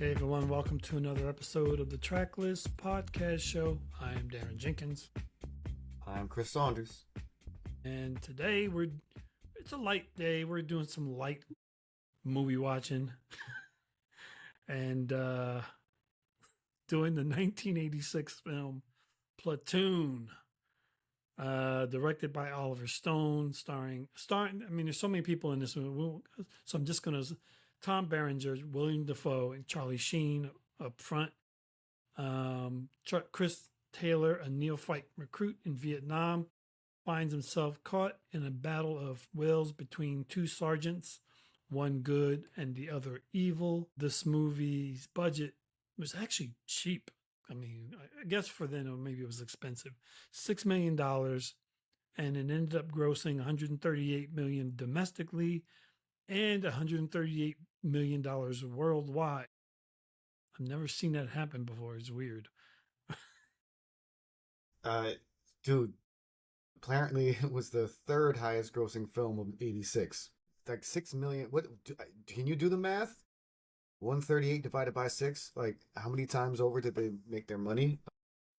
Hey everyone, welcome to another episode of the Tracklist podcast show. I am Daron Jenkins, I'm Chris Saunders. and today it's a light day. We're doing some light movie watching and doing the 1986 film Platoon, directed by Oliver Stone, starring. I mean, there's so many people in this movie, so I'm just gonna. Tom Berenger, Willem Dafoe, and Charlie Sheen up front. Chris Taylor, a neophyte recruit in Vietnam, finds himself caught in a battle of wills between two sergeants, one good and the other evil. This movie's budget was actually cheap. I mean, I guess for then maybe it was expensive. $6 million, and it ended up grossing 138 million domestically and $138 million worldwide. I've never seen that happen before. It's weird. Dude, apparently it was the third highest grossing film of '86. Like 6 million. What? Can you do the math? 138 divided by 6. Like, how many times over did they make their money?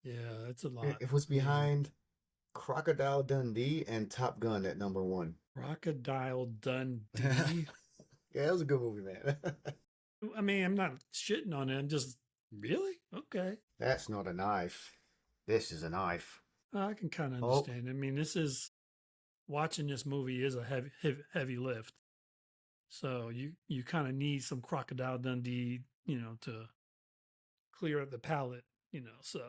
Yeah, that's a lot. It was behind Crocodile Dundee and Top Gun at number 1. Crocodile Dundee. Yeah, it was a good movie, man. I mean, I'm not shitting on it. I'm just, really? Okay. That's not a knife. This is a knife. I can kind of understand. I mean, watching this movie is a heavy lift. So you kind of need some Crocodile Dundee, to clear up the palate, so.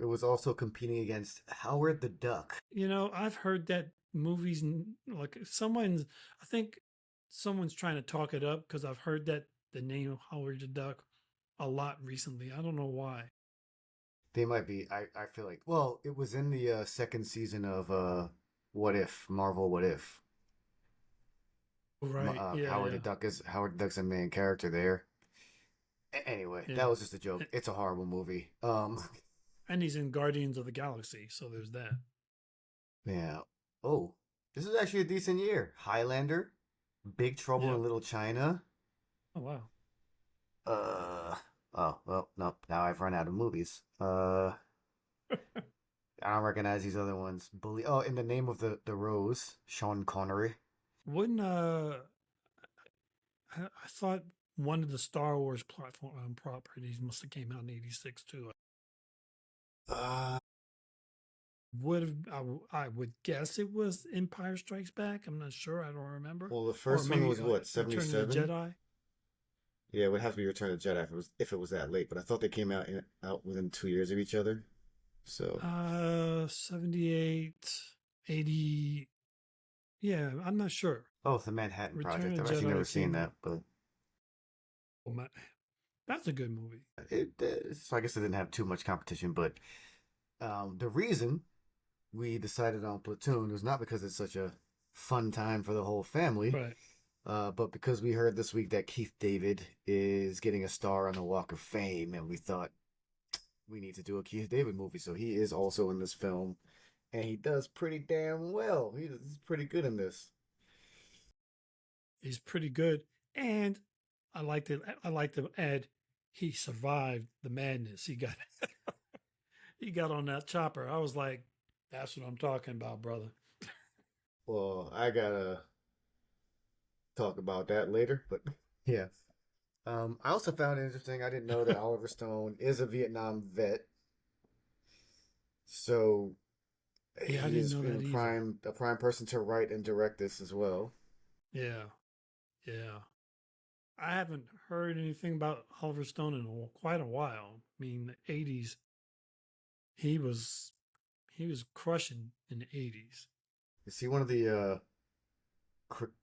It was also competing against Howard the Duck. I've heard that movies, like I think someone's trying to talk it up because I've heard that the name of Howard the Duck a lot recently. I don't know why. They might be. I feel like. Well, it was in the second season of Marvel What If. Right. Howard the Duck's a main character there. Anyway, that was just a joke. It's a horrible movie. And he's in Guardians of the Galaxy, so there's that. Yeah. Oh, this is actually a decent year. Highlander, Big Trouble in Little China. Oh wow. Oh well, no. Now I've run out of movies. I don't recognize these other ones. In the Name of the Rose, Sean Connery. Wouldn't I thought one of the Star Wars platform properties must have came out in '86 too. I would guess it was Empire Strikes Back. I'm not sure. I don't remember. Well, the first one was what, 77? Return of the Jedi. Yeah, it would have to be Return of the Jedi if it was that late. But I thought they came out within 2 years of each other. So 78, 80. Yeah, I'm not sure. Oh, the Manhattan Return Project. of I've actually Jedi never seen that, but that's a good movie. So I guess it didn't have too much competition. But the reason we decided on Platoon was not because it's such a fun time for the whole family, right? But because we heard this week that Keith David is getting a star on the Walk of Fame, and we thought we need to do a Keith David movie. So he is also in this film, and he does pretty damn well. He's pretty good in this. He's pretty good, and I like to add, he survived the madness. He got on that chopper. I was like, that's what I'm talking about, brother. Well, I gotta talk about that later, but yeah. I also found it interesting. I didn't know that Oliver Stone is a Vietnam vet. So yeah, I he didn't is know that a prime person to write and direct this as well. Yeah. I haven't heard anything about Oliver Stone in quite a while. I mean, the 80s, he was crushing in the 80s. Is he one of the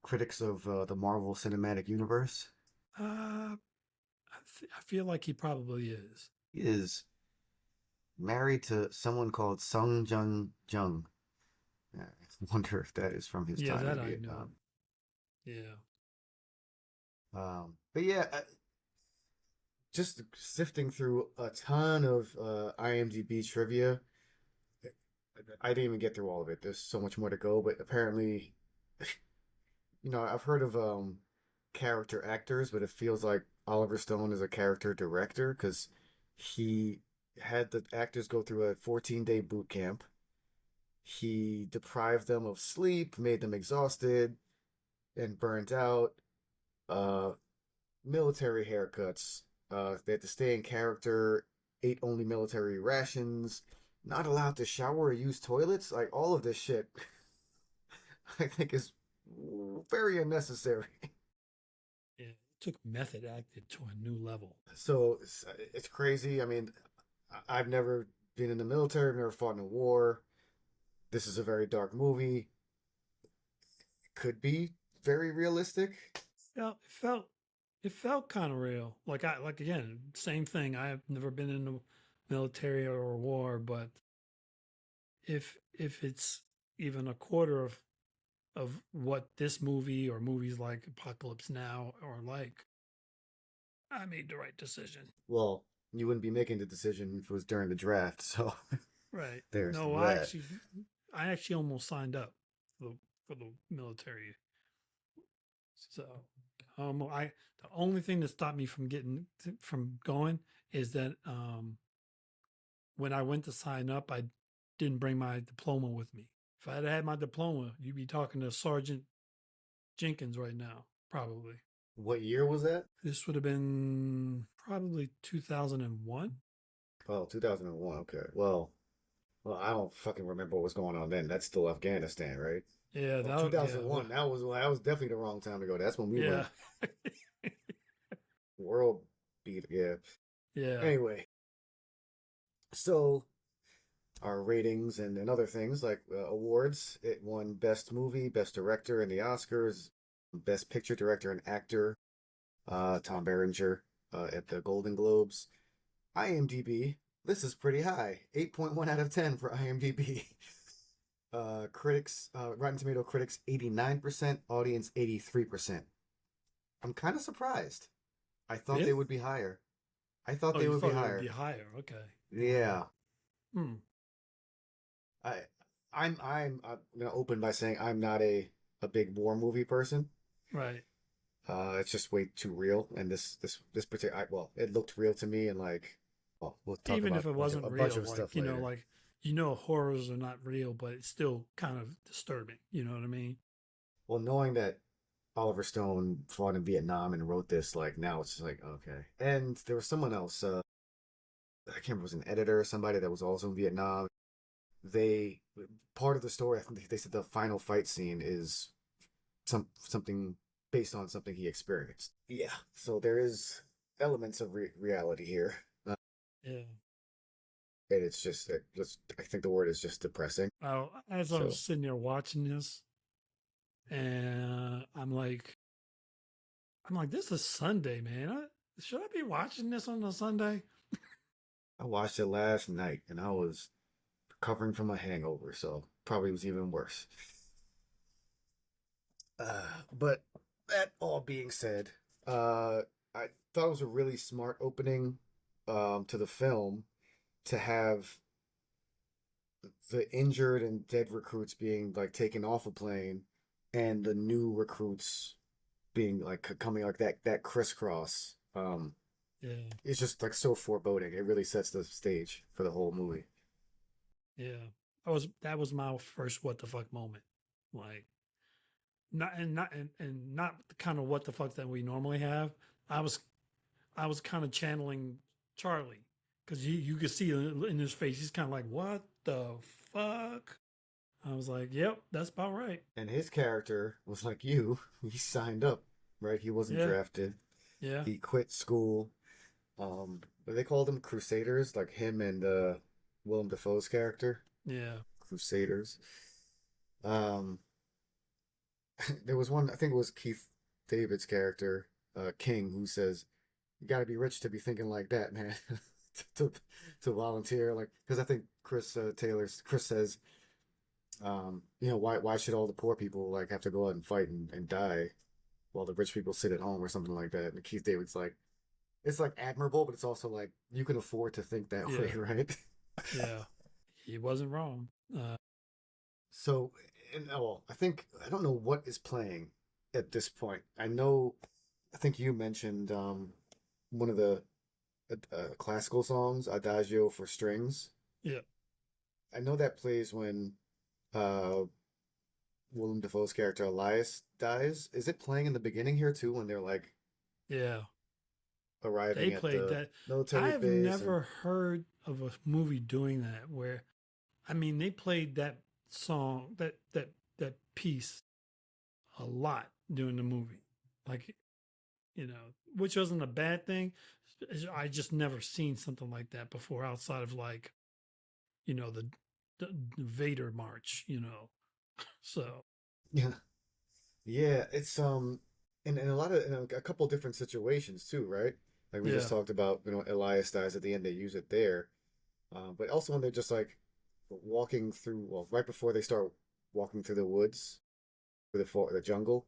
critics of the Marvel Cinematic Universe? I feel like he probably is. He is married to someone called Sung Jung. I wonder if that is from his time in Vietnam. Yeah. But yeah, just sifting through a ton of IMDb trivia. I didn't even get through all of it. There's so much more to go, but apparently, I've heard of character actors, but it feels like Oliver Stone is a character director because he had the actors go through a 14-day boot camp. He deprived them of sleep, made them exhausted and burnt out. Uh, Military haircuts. They had to stay in character, ate only military rations, not allowed to shower or use toilets. Like all of this shit, I think is very unnecessary. Yeah, it took method acting to a new level. So it's crazy. I mean, I've never been in the military, I've never fought in a war. This is a very dark movie. It could be very realistic. It felt kind of real. Like again, same thing. I've never been in the military or a war, but if it's even a quarter of what this movie or movies like Apocalypse Now are like, I made the right decision. Well, you wouldn't be making the decision if it was during the draft, so Right. there's No, that. I actually almost signed up for the military. So, the only thing that stopped me from going is that when I went to sign up, I didn't bring my diploma with me. If I had had my diploma, you'd be talking to Sergeant Jenkins right now, probably. What year was that? This would have been probably 2001. Oh, 2001. Okay. Well, I don't fucking remember what was going on then. That's still Afghanistan, right? Yeah, Well, yeah, 2001. That was definitely the wrong time to go. That's when we yeah, went world beat. Yeah. yeah. Anyway, so our ratings and other things like awards. It won Best Movie, Best Director in the Oscars, Best Picture Director and Actor. Tom Berenger at the Golden Globes. IMDb. This is pretty high. 8.1 out of 10 for IMDb. Critics, Rotten Tomato critics 89%, audience 83%. I'm kind of surprised. I thought they Really? would be higher. I thought Oh, they you would be thought it would be higher. higher? Okay. Yeah. Hmm. I I'm gonna open by saying I'm not a big war movie person. Right. It's just way too real, and this particular well, it looked real to me, and like, well, we'll talk Even about if it wasn't a bunch real, of stuff later. horrors are not real, but it's still kind of disturbing. You know what I mean? Well, knowing that Oliver Stone fought in Vietnam and wrote this, like now it's just like okay. And there was someone else, I can't remember, it was an editor or somebody that was also in Vietnam. They part of the story, I think they said the final fight scene is something based on something he experienced. Yeah, so there is elements of reality here. Yeah. And it's just I think the word is just depressing. As I was So sitting there watching this, and I'm like, this is Sunday, man. Should I be watching this on a Sunday? I watched it last night and I was recovering from a hangover, so probably was even worse. But that all being said, I thought it was a really smart opening to the film to have the injured and dead recruits being like taken off a plane and the new recruits being like coming like that crisscross. Yeah. It's just like so foreboding. It really sets the stage for the whole movie. Yeah. That was my first what the fuck moment. Like, not the kind of what the fuck that we normally have. I was I was kind of channeling Charlie because you could see in his face he's kind of like, what the fuck. I was like, yep, that's about right. And his character was like you. He signed up, right? He wasn't Yeah, drafted. yeah, He quit school. They called them Crusaders, like him and Willem Dafoe's character, yeah, Crusaders. Um, there was one, I think it was Keith David's character, King, who says, "You got to be rich to be thinking like that, man." to to volunteer, like, because I think Chris says, why should all the poor people like have to go out and fight and die while the rich people sit at home or something like that? And Keith David's like, it's like admirable, but it's also like you can afford to think that way, yeah, right? yeah. He wasn't wrong. So, I don't know what is playing at this point. I think you mentioned one of the classical songs, Adagio for strings. Yeah. I know that plays when uh, Willem Dafoe's character Elias dies. Is it playing in the beginning here too when they're like Yeah. They arriving at played the that. I military have base and never heard of a movie doing that where, I mean, they played that song, that piece a lot during the movie. Like, which wasn't a bad thing. I just never seen something like that before outside of like, the Vader march, So, yeah, yeah, it's in a lot of in a couple different situations too, right? Like we just yeah. talked about, Elias dies at the end, they use it there. But also when they're just like walking through, well, right before they start walking through the woods, the jungle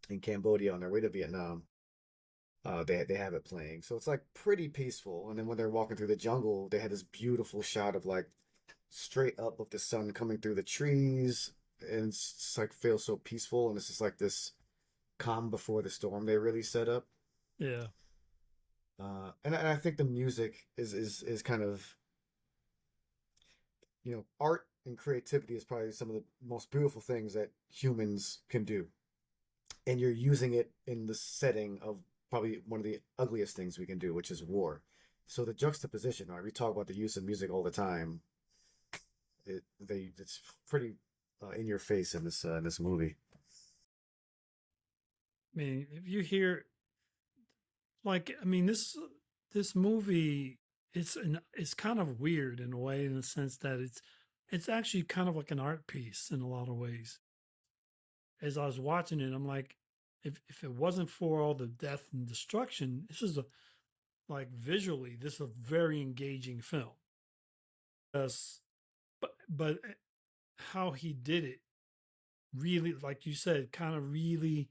in Cambodia on their way to Vietnam, they have it playing. So it's like pretty peaceful. And then when they're walking through the jungle, they had this beautiful shot of like straight up of the sun coming through the trees, and it's just, like feels so peaceful, and it's just like this calm before the storm they really set up. Yeah. And I think the music is kind of, art and creativity is probably some of the most beautiful things that humans can do. And you're using it in the setting of probably one of the ugliest things we can do, which is war. So the juxtaposition, right? We talk about the use of music all the time. It's pretty in your face in this movie. I mean, if you hear, like, I mean, this movie, it's kind of weird in a way, in the sense that it's actually kind of like an art piece in a lot of ways. As I was watching it, I'm like, if it wasn't for all the death and destruction, this is like visually, this is a very engaging film. Yes, but how he did it, really, like you said, kind of really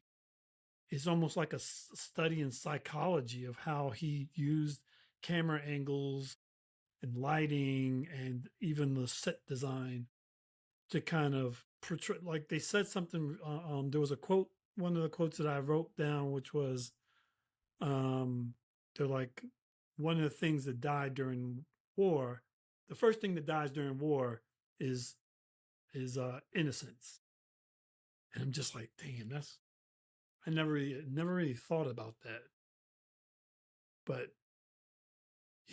is almost like a study in psychology of how he used camera angles and lighting and even the set design to kind of portray. Like they said something. There was a quote, one of the quotes that I wrote down, which was, um, they're like, one of the things that died during war. The first thing that dies during war is innocence. And I'm just like, damn, that's, I never really thought about that. But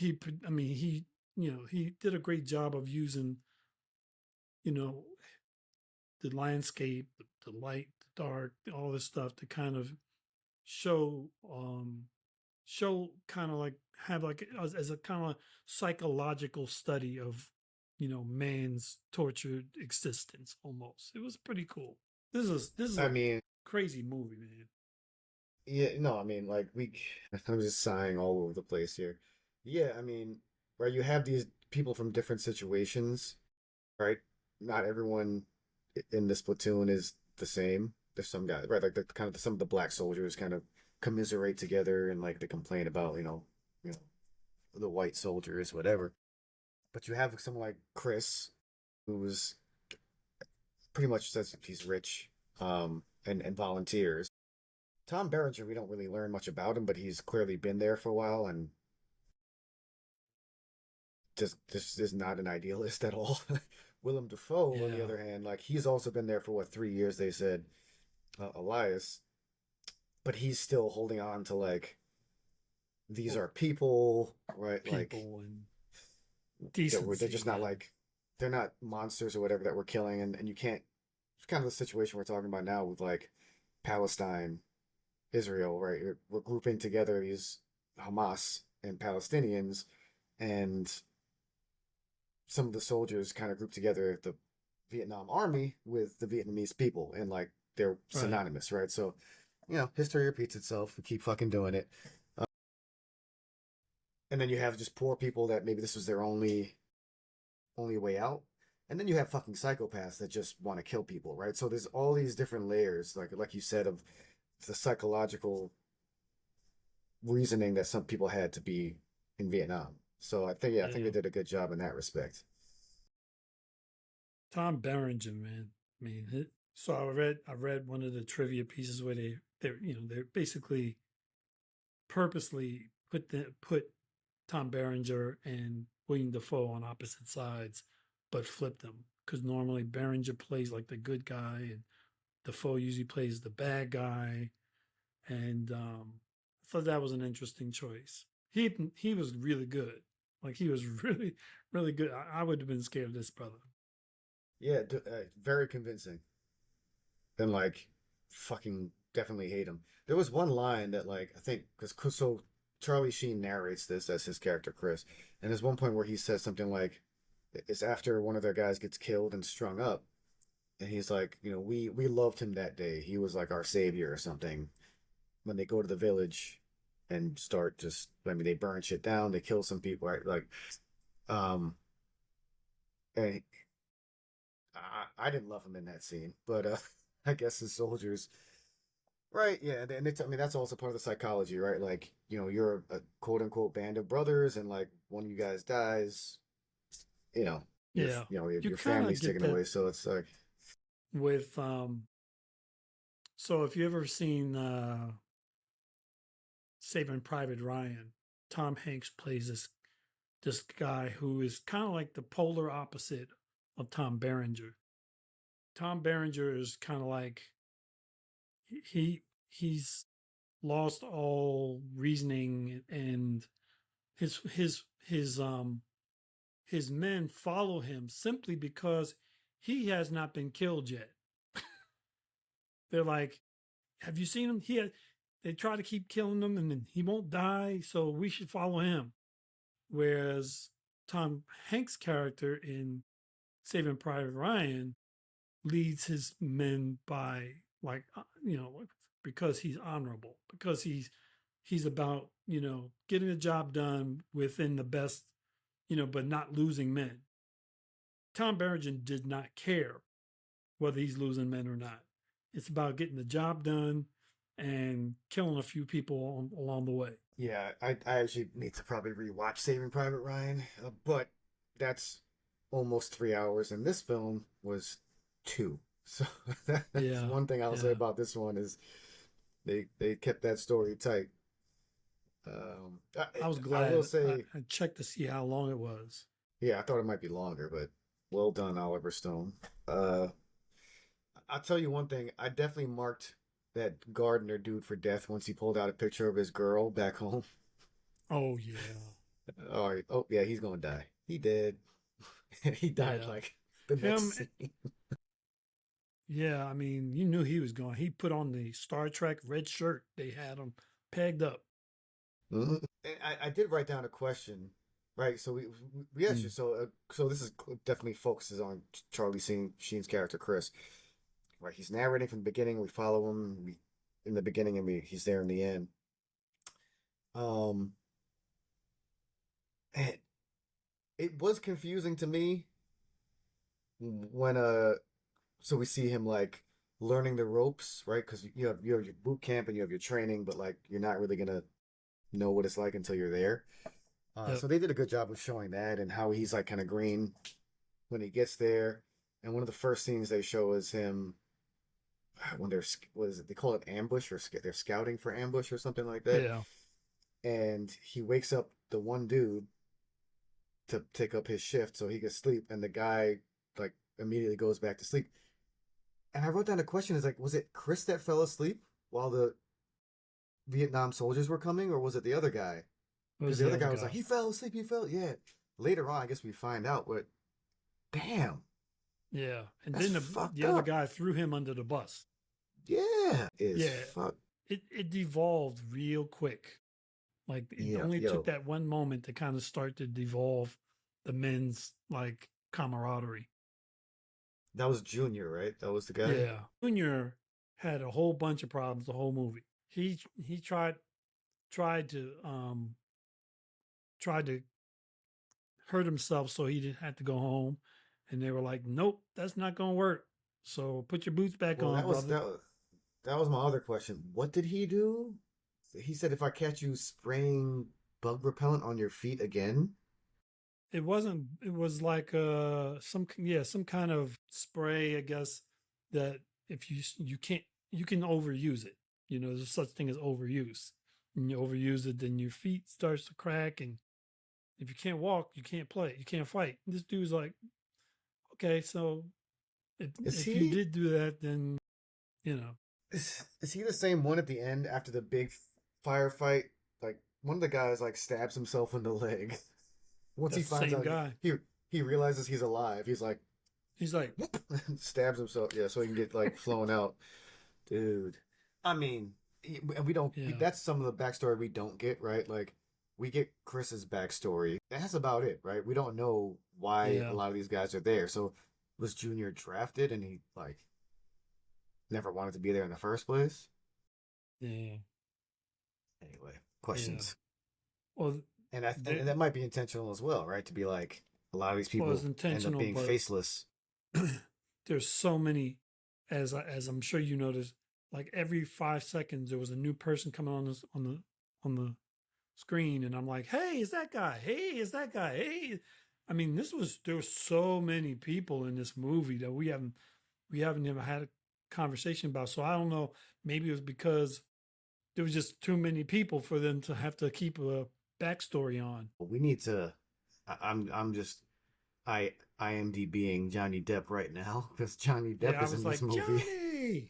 I mean, he did a great job of using, you know, the landscape, the light, the dark, all this stuff to kind of show, show kind of like, have like as a kind of psychological study of, man's tortured existence almost. It was pretty cool. This is I a mean, crazy movie, man. yeah, no, I mean, like I'm just sighing all over the place here. Yeah, I mean, right, you have these people from different situations, right? Not everyone in this platoon is the same. There's some guys, right? Like the kind of some of the black soldiers kind of commiserate together and like they complain about, you know, the white soldiers, whatever. But you have someone like Chris, who's pretty much says he's rich, and volunteers. Tom Berenger, we don't really learn much about him, but he's clearly been there for a while and just is not an idealist at all. Willem Dafoe, on the Yeah. other hand, like he's also been there for what 3 years they said, Elias, but he's still holding on to like these are people, right? Like People and they're decency just not again. like they're not monsters or whatever that we're killing, and you can't. It's kind of the situation we're talking about now with like Palestine, Israel, right? We're grouping together these Hamas and Palestinians, and some of the soldiers kind of group together the Vietnam army with the Vietnamese people, and like they're Right. synonymous, right? So, history repeats itself. We keep fucking doing it. Uh, and then you have just poor people that maybe this was their only way out. And then you have fucking psychopaths that just want to kill people, right? So there's all these different layers, like you said, of the psychological reasoning that some people had to be in Vietnam. So I think they Yeah. did a good job in that respect. Tom Berenger, man. I mean, so I read one of the trivia pieces where they're basically purposely put Tom Berenger and William Dafoe on opposite sides, but flipped them because normally Berenger plays like the good guy and Dafoe usually plays the bad guy, and I thought that was an interesting choice. He was really good. Like he was really really good. I would have been scared of this brother. Yeah, very convincing. And like, fucking definitely hate him. There was one line that like I think because so Charlie Sheen narrates this as his character Chris, and there's one point where he says something like, "It's after one of their guys gets killed and strung up." And he's like, we loved him that day. He was like our savior or something. When they go to the village and start just, I mean, they burn shit down, they kill some people, right? Like, um, and I didn't love him in that scene, but I guess the soldiers, right? Yeah, and I mean that's also part of the psychology, right? Like, you're a quote unquote band of brothers, and like one of you guys dies, you know, Yeah, you your kind of family's get taken that away, so it's like, with So if you ever seen Saving Private Ryan, Tom Hanks plays this guy who is kind of like the polar opposite of Tom Berenger. Tom Berenger is kind of like he's lost all reasoning, and his his his um his men follow him simply because he has not been killed yet. They're like, have you seen him? They try to keep killing him and then he won't die, so we should follow him. Whereas Tom Hanks' character in Saving Private Ryan leads his men by like because he's honorable, because he's about getting the job done within the best, but not losing men. Tom Berenger did not care whether he's losing men or not. It's about getting the job done and killing a few people along the way. yeah, I actually need to probably rewatch Saving Private Ryan, but that's almost 3 hours, and this film was two. So that's Yeah, one thing I'll say yeah. about this one is they kept that story tight. I was I will glad say, I checked to see how long it was. yeah, I thought it might be longer, but well done, Oliver Stone. I'll tell you one thing. I definitely marked that gardener dude for death once he pulled out a picture of his girl back home. Oh yeah, All right. Oh yeah, he's gonna die. He did. He died yeah. like the Him, next scene. yeah. I mean, you knew he was going. He put on the Star Trek red shirt. They had him pegged up. Mhm. And I did write down a question, right? So we asked you. Mm. So this is definitely focuses on Charlie Sheen's character Chris. Right, he's narrating from the beginning. We follow him. In the beginning, and he's there in the end. Um, and it was confusing to me when so we see him like learning the ropes, right? Because you have your boot camp and you have your training, but like you're not really gonna know what it's like until you're there. Yep. So they did a good job of showing that and how he's like kind of green when he gets there. And one of the first scenes they show is him when they're what is it? They call it ambush or they're scouting for ambush or something like that. Yeah. And he wakes up the one dude to take up his shift so he can sleep, and the guy like immediately goes back to sleep. And I wrote down a question: is like, was it Chris that fell asleep while the Vietnam soldiers were coming, or was it the other guy? It Because was the the other other guy was like, guy. he fell asleep, he fell. Yeah. Later on, I guess we find out, but damn, Yeah. And that's then fucked the other up. guy threw him under the bus. Yeah, is Yeah. fuck. It devolved real quick. Like it Yeah, only took yo, that one moment to kind of start to devolve the men's like camaraderie. that was Junior, right? That was the guy. Yeah. Junior had a whole bunch of problems the whole movie. He tried to tried to hurt himself so he didn't have to go home. And they were like, nope, that's not gonna work. So put your boots back Well, on, brother. that was my other question. What did he do? He said if I catch you spraying bug repellent on your feet again. It wasn't. It was like some kind of spray, I guess. That if you can't, you can overuse it. There's such thing as overuse. and you overuse it, then your feet starts to crack, and if you can't walk, you can't play, you can't fight. And this dude's like, okay, so Is if you he did do that, then you know, is he the same one at the end after the big firefight? Like one of the guys like stabs himself in the leg. Once he that's the finds same out guy. he realizes he's alive. He's like He's like, whoop, stabs himself. Yeah, so he can get like flown out. Dude, I mean, we don't. yeah, That's some of the backstory we don't get, right? Like, we get Chris's backstory. That's about it, right? We don't know why a yeah, lot of these guys are there. So, was Junior drafted and he like never wanted to be there in the first place? yeah, Anyway, yeah. questions, Well, and that might be intentional as well, right? To be like a lot of these well, it's people end up intentional, being but faceless. there's so many, as I'm sure you noticed, like every 5 seconds there was a new person coming on the screen, and I'm like, hey, is that guy? Hey, is that guy? Hey, I mean, there was so many people in this movie that we haven't even had a conversation about. So I don't know. Maybe it was because there was just too many people for them to have to keep a backstory on. We need to. I'm just IMDbing Johnny Depp right now because Johnny Depp Yeah, I is in was this like, movie, Johnny.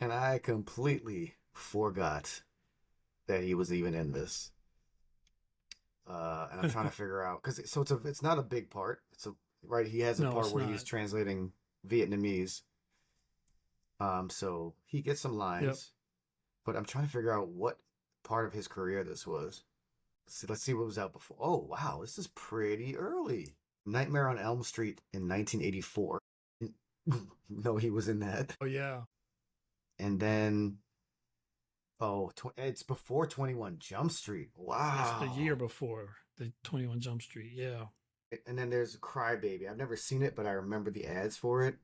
and I completely forgot that he was even in this. And I'm trying to figure out because it's not a big part. Right. He has a No, part it's where not. he's translating Vietnamese. So he gets some Yep. lines, but I'm trying to figure out what part of his career this was. Let's see what was out before. Oh wow, this is pretty early. Nightmare on Elm Street in 1984. No, he was in that. Oh yeah. And then, it's before 21 Jump Street. It's the year Wow. before the 21 Jump Street. Yeah. And then there's Crybaby. I've never seen it, but I remember the ads for it.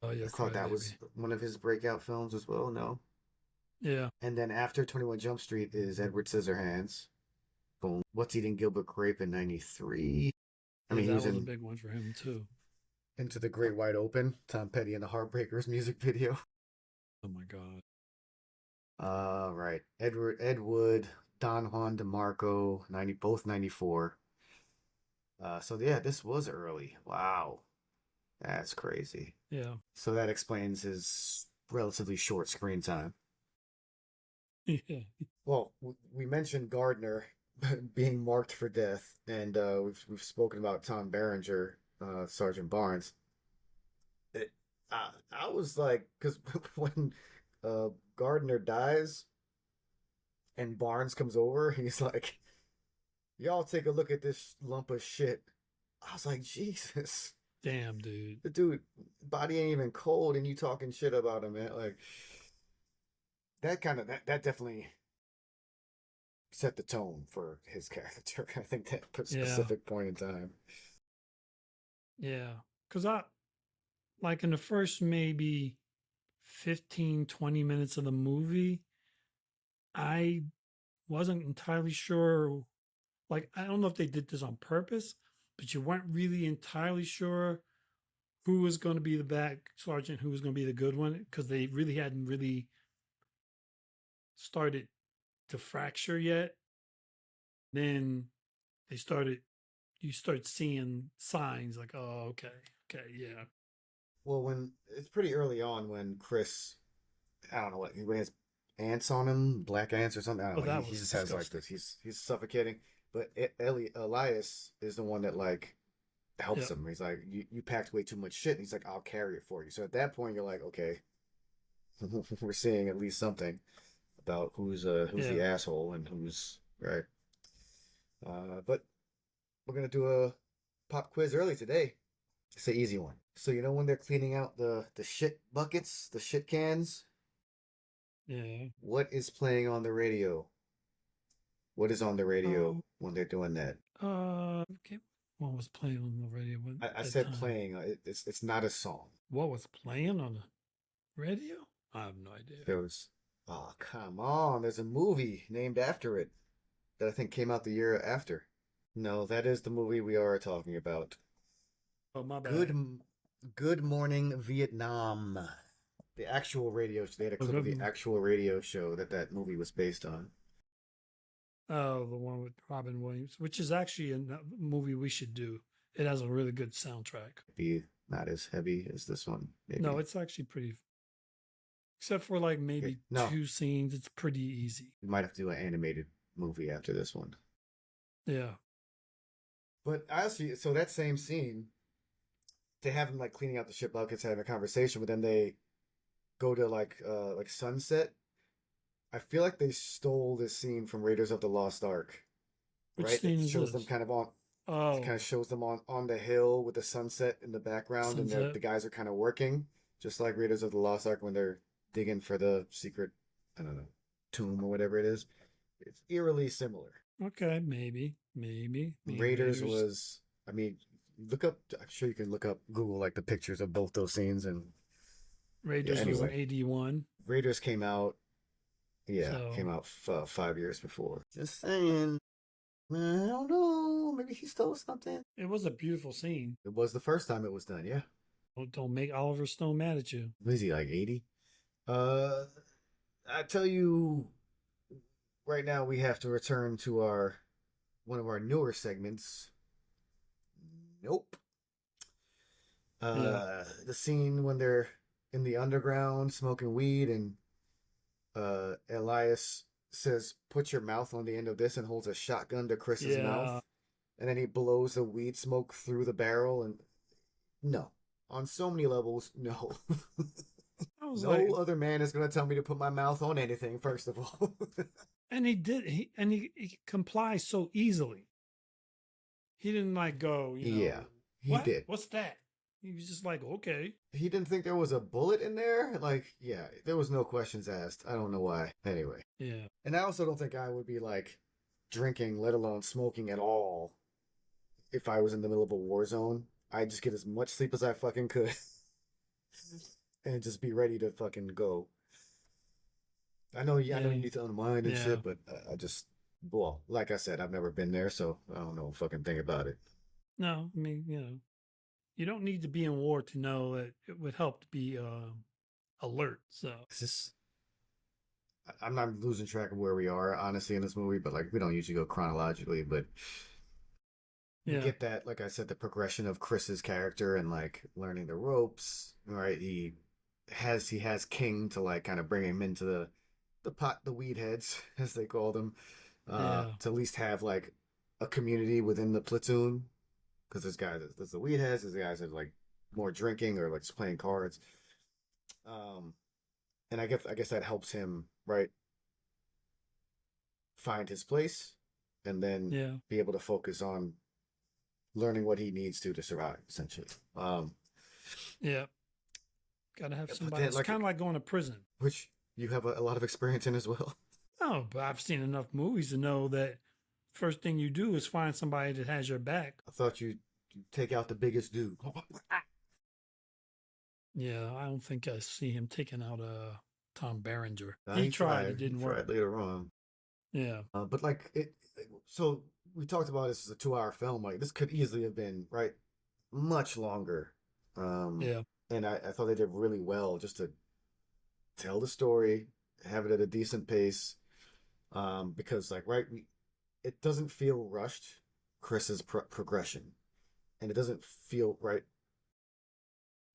Oh I yeah, thought that was Crybaby. one of his breakout films as well. No. Yeah. And then after 21 Jump Street is Edward Scissorhands. Boom. What's Eating Gilbert Grape in 93. I Yeah, mean, he that was was a in big one for him too. Into the Great Wide Open, Tom Petty and the Heartbreakers music video. Oh my God. Right. Ed Wood, Don Juan DeMarco, 90, both 94. So yeah, this was early. Wow. That's crazy. Yeah. So that explains his relatively short screen time. Yeah. Well, we mentioned Gardner being marked for death, and we've spoken about Tom Berenger, Sergeant Barnes. It, I was like, because when Gardner dies and Barnes comes over, he's like, "Y'all take a look at this lump of shit." I was like, Jesus, Damn, dude. the dude body ain't even cold, and you talking shit about him, man. Like that definitely set the tone for his character. I think that Yeah. specific point in time. Yeah. Cause like in the first maybe 15, 20 minutes of the movie, I wasn't entirely sure. Like, I don't know if they did this on purpose, but you weren't really entirely sure who was going to be the bad sergeant, who was going to be the good one, because they really hadn't really started to fracture yet. Then they started, you start seeing signs like, oh, okay, okay, yeah. Well, when it's pretty early on when Chris, I don't know what he has ants on him, black ants or something. I don't Oh, know. He, that he was just has like disgusting. this. He's suffocating. But Elias is the one that like helps Yep. him. He's like, you packed way too much shit. And he's like, I'll carry it for you. So at that point, you're like, okay, we're seeing at least something about who's Yeah. the asshole and who's right. But we're gonna do a pop quiz early today. It's an easy one. So you know when they're cleaning out the shit buckets, the shit cans, Yeah. what is playing on the radio? What is on the radio Oh, when they're doing that? okay. What was playing on the radio I at that said time? playing. It's not a song. What was playing on the radio? I have no idea. There was. Oh come on! There's a movie named after it that I think came out the year after. No, that is the movie we are talking about. Oh, my bad. Good, Good Morning Vietnam. The actual radio show. They had a Oh, clip of the actual radio show that movie was based on. Oh, the one with Robin Williams, which is actually a movie we should do. It has a really good soundtrack. Be not as heavy as this one, maybe. No, it's actually pretty. Except for like maybe No. 2 scenes, it's pretty easy. We might have to do an animated movie after this one. Yeah. But I actually, so that same scene, they have him like cleaning out the ship buckets, having a conversation, but then they go to like sunset. I feel like they stole this scene from Raiders of the Lost Ark. Which right? scene It is shows this? them kind of on. Oh, It kind of shows them on the hill with the sunset in the background, and sunset. the guys are kind of working, just like Raiders of the Lost Ark when they're digging for the secret, I don't know, tomb or whatever it is. It's eerily similar. Okay, maybe. Raiders was, I mean, look up. I'm sure you can look up Google like the pictures of both those scenes, and Raiders was in 81. Raiders came out. Yeah, So- came out 5 years before. Just saying. I don't know. Maybe he stole something. It was a beautiful scene. It was the first time it was done. Yeah. Don't make Oliver Stone mad at you. What is he, like 80? I tell you, right now we have to return to one of our newer segments. Nope. The scene when they're in the underground smoking weed, and Elias says, "Put your mouth on the end of this," and holds a shotgun to Chris's mouth, and then he blows the weed smoke through the barrel. And no, on so many levels, no. No other man is going to tell me to put my mouth on anything, first of all. And he did. He complies so easily. He didn't like go. Yeah, he what? did. What's that? He was just like, okay. He didn't think there was a bullet in there. Like, yeah, there was no questions asked. I don't know why. Anyway. Yeah. And I also don't think I would be like drinking, let alone smoking at all, if I was in the middle of a war zone. I'd just get as much sleep as I fucking could. And just be ready to fucking go. I know you need to unwind and shit, but I just, well, like I said, I've never been there, so I don't know a fucking thing about it. No, I mean, you don't need to be in war to know that it would help to be alert. So I'm not losing track of where we are, honestly, in this movie, but like we don't usually go chronologically, but you get that, like I said, the progression of Chris's character and like learning the ropes, right? He has King to like kind of bring him into the weed heads, as they call them, to at least have like a community within the platoon. Because there's the weed heads, there's the guys that like more drinking or like just playing cards. And I guess that helps him, right, find his place and then be able to focus on learning what he needs to survive, essentially. Gotta have somebody. It's kind of like going to prison. Which you have a lot of experience in as well. Oh, but I've seen enough movies to know that first thing you do is find somebody that has your back. I thought you'd take out the biggest dude. Yeah, I don't think I see him taking out Tom Berenger. Nah, he tried. It didn't work. Later on. Yeah. But like so we talked about this as a 2-hour film. Like this could easily have been much longer. And I thought they did really well just to tell the story, have it at a decent pace. Because it doesn't feel rushed, Chris's progression, and it doesn't feel right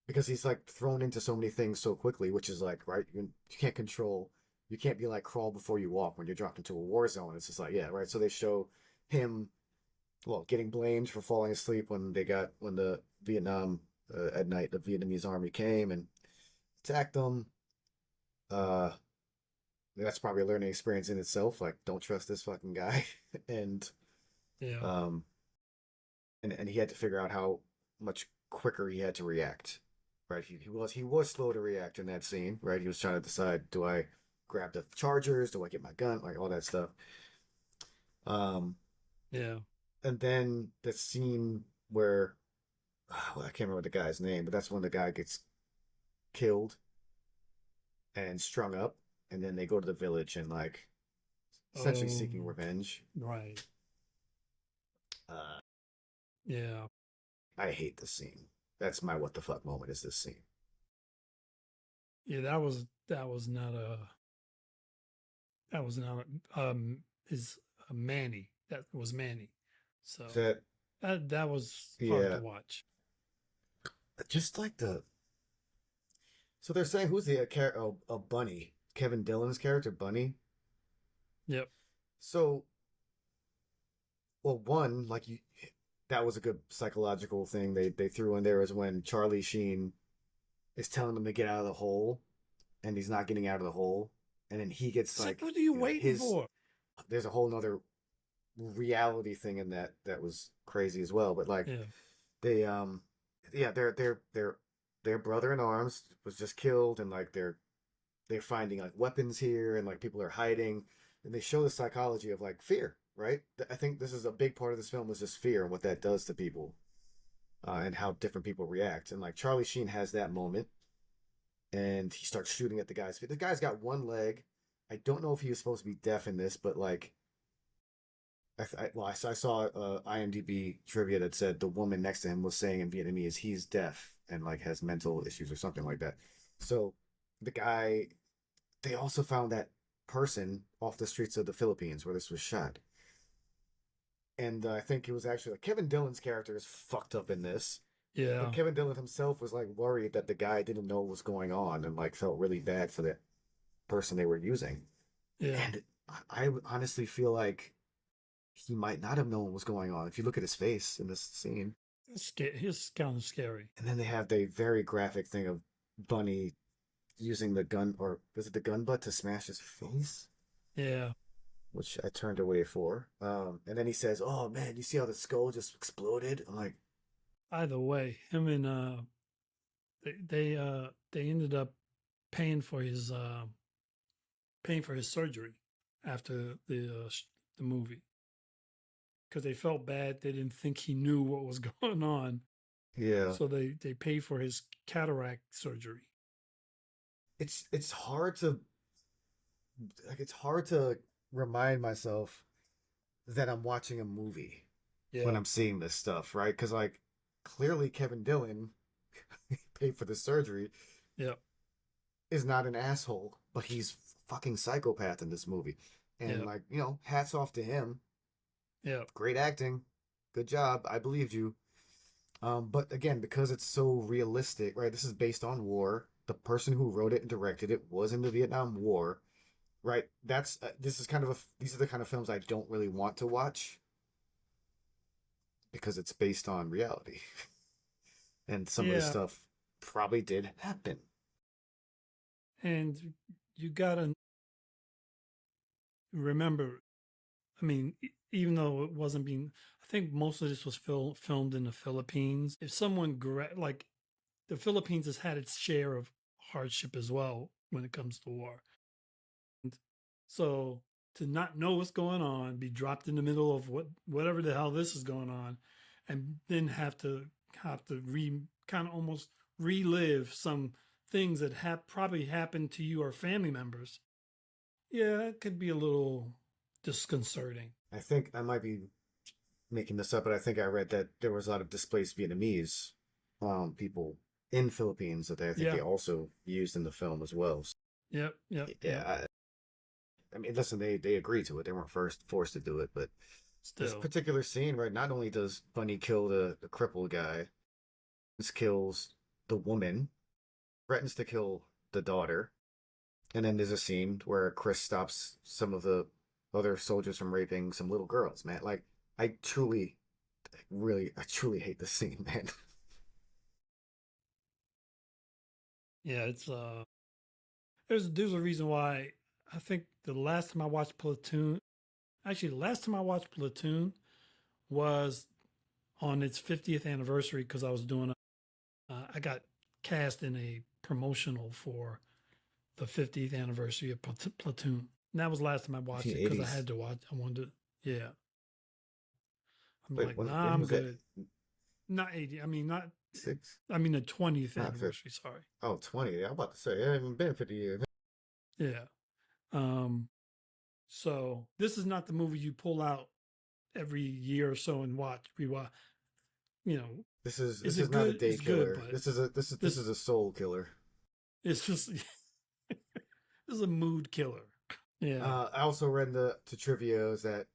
because he's like thrown into so many things so quickly, which is like, right, you can't control, you can't be like crawl before you walk when you're dropped into a war zone. It's just like, yeah, right. So they show him, getting blamed for falling asleep when the Vietnam at night, the Vietnamese army came and attacked them. That's probably a learning experience in itself. Like, don't trust this fucking guy. And and he had to figure out how much quicker he had to react. Right? He was slow to react in that scene, right? He was trying to decide, do I grab the chargers? Do I get my gun? Like all that stuff. And then the scene where I can't remember the guy's name, but that's when the guy gets killed and strung up, and then they go to the village and like essentially seeking revenge. Right. I hate this scene. That's my what the fuck moment is this scene. Yeah, that was not his Manny. That was Manny. So That that was hard to yeah, watch. just like the. So they're saying who's the character? Oh, Bunny, Kevin Dillon's character, Bunny. Yep. So, well, one like you, that was a good psychological thing they threw in there is when Charlie Sheen is telling him to get out of the hole, and he's not getting out of the hole, and then he gets It's like, like what are you waiting his. for? There's a whole nother reality thing in that was crazy as well. But like Yeah. they yeah their brother in arms was just killed, and like they're finding like weapons here, and like people are hiding, and they show the psychology of like fear, right? I think this is a big part of this film was just fear and what that does to people, and how different people react. And like Charlie Sheen has that moment, and he starts shooting at the guy's feet. The guy's got one leg. I don't know if he was supposed to be deaf in this, but like I saw IMDb trivia that said the woman next to him was saying in Vietnamese he's deaf and like has mental issues or something like that. So the guy, they also found that person off the streets of the Philippines where this was shot, and I think it was actually like Kevin Dillon's character is fucked up in this, Yeah. but Kevin Dillon himself was like worried that the guy didn't know what was going on and like felt really bad for the person they were using, Yeah. and I honestly feel like he might not have known what was going on if you look at his face in this scene. It's kind of scary. And then they have the very graphic thing of Bunny using the gun, or was it the gun butt to smash his face? Yeah. Which I turned away for. And then he says, "Oh man, you see how the skull just exploded?" I'm like, Either way, him and they ended up paying for his surgery after the movie because they felt bad. They didn't think he knew what was going on, yeah, so they paid for his cataract surgery. it's hard to remind myself that I'm watching a movie when Yeah. I'm seeing this stuff, right? Because like clearly Kevin Dillon paid for the surgery, Yeah. is not an asshole, but he's fucking psychopath in this movie. And Yeah. like, hats off to him. Yeah. Great acting. Good job. I believed you. But again, because it's so realistic, right? This is based on war. The person who wrote it and directed it was in the Vietnam War, right? This is kind of these are the kind of films I don't really want to watch because it's based on reality. And some of this Yeah. stuff probably did happen. And you gotta remember, I mean, even though it wasn't being, I think most of this was filmed in the Philippines. If someone like the Philippines has had its share of hardship as well when it comes to war. And so to not know what's going on, be dropped in the middle of whatever the hell this is going on, and then have to kind of almost relive some things that probably happened to you or family members. Yeah, it could be a little disconcerting. I think I might be making this up, but I think I read that there was a lot of displaced Vietnamese people in Philippines that I think Yeah. they also used in the film as well. So, Yep. Yep. yeah, Yep. I mean, listen, they agreed to it. They weren't first forced to do it, but this Still. particular scene, right? Not only does Bunny kill the crippled guy, this kills the woman, threatens to kill the daughter, and then there's a scene where Chris stops some of the other soldiers from raping some little girls. Man, like I truly, I truly hate this scene, man. Yeah, it's there's a reason why I think the last time I watched Platoon, actually the last time I watched Platoon was on its 50th anniversary because I was doing I got cast in a promotional for the 50th anniversary of Platoon. And that was the last time I watched it because I 80s. had to watch. I wanted to, yeah. I'm Wait, like, nah, when I'm was that? good. Not 80. I mean, not. Six? I mean, the 20th Not 50. anniversary. Sorry. Oh, 20. Yeah, I'm about to say, it hasn't been 50 years. Yeah. So this is not the movie you pull out every year or so and rewatch. You know, This is is this it is not a good? day It's good, killer. but This is a soul killer. it's just this is a mood killer. Yeah. I also read to trivia is that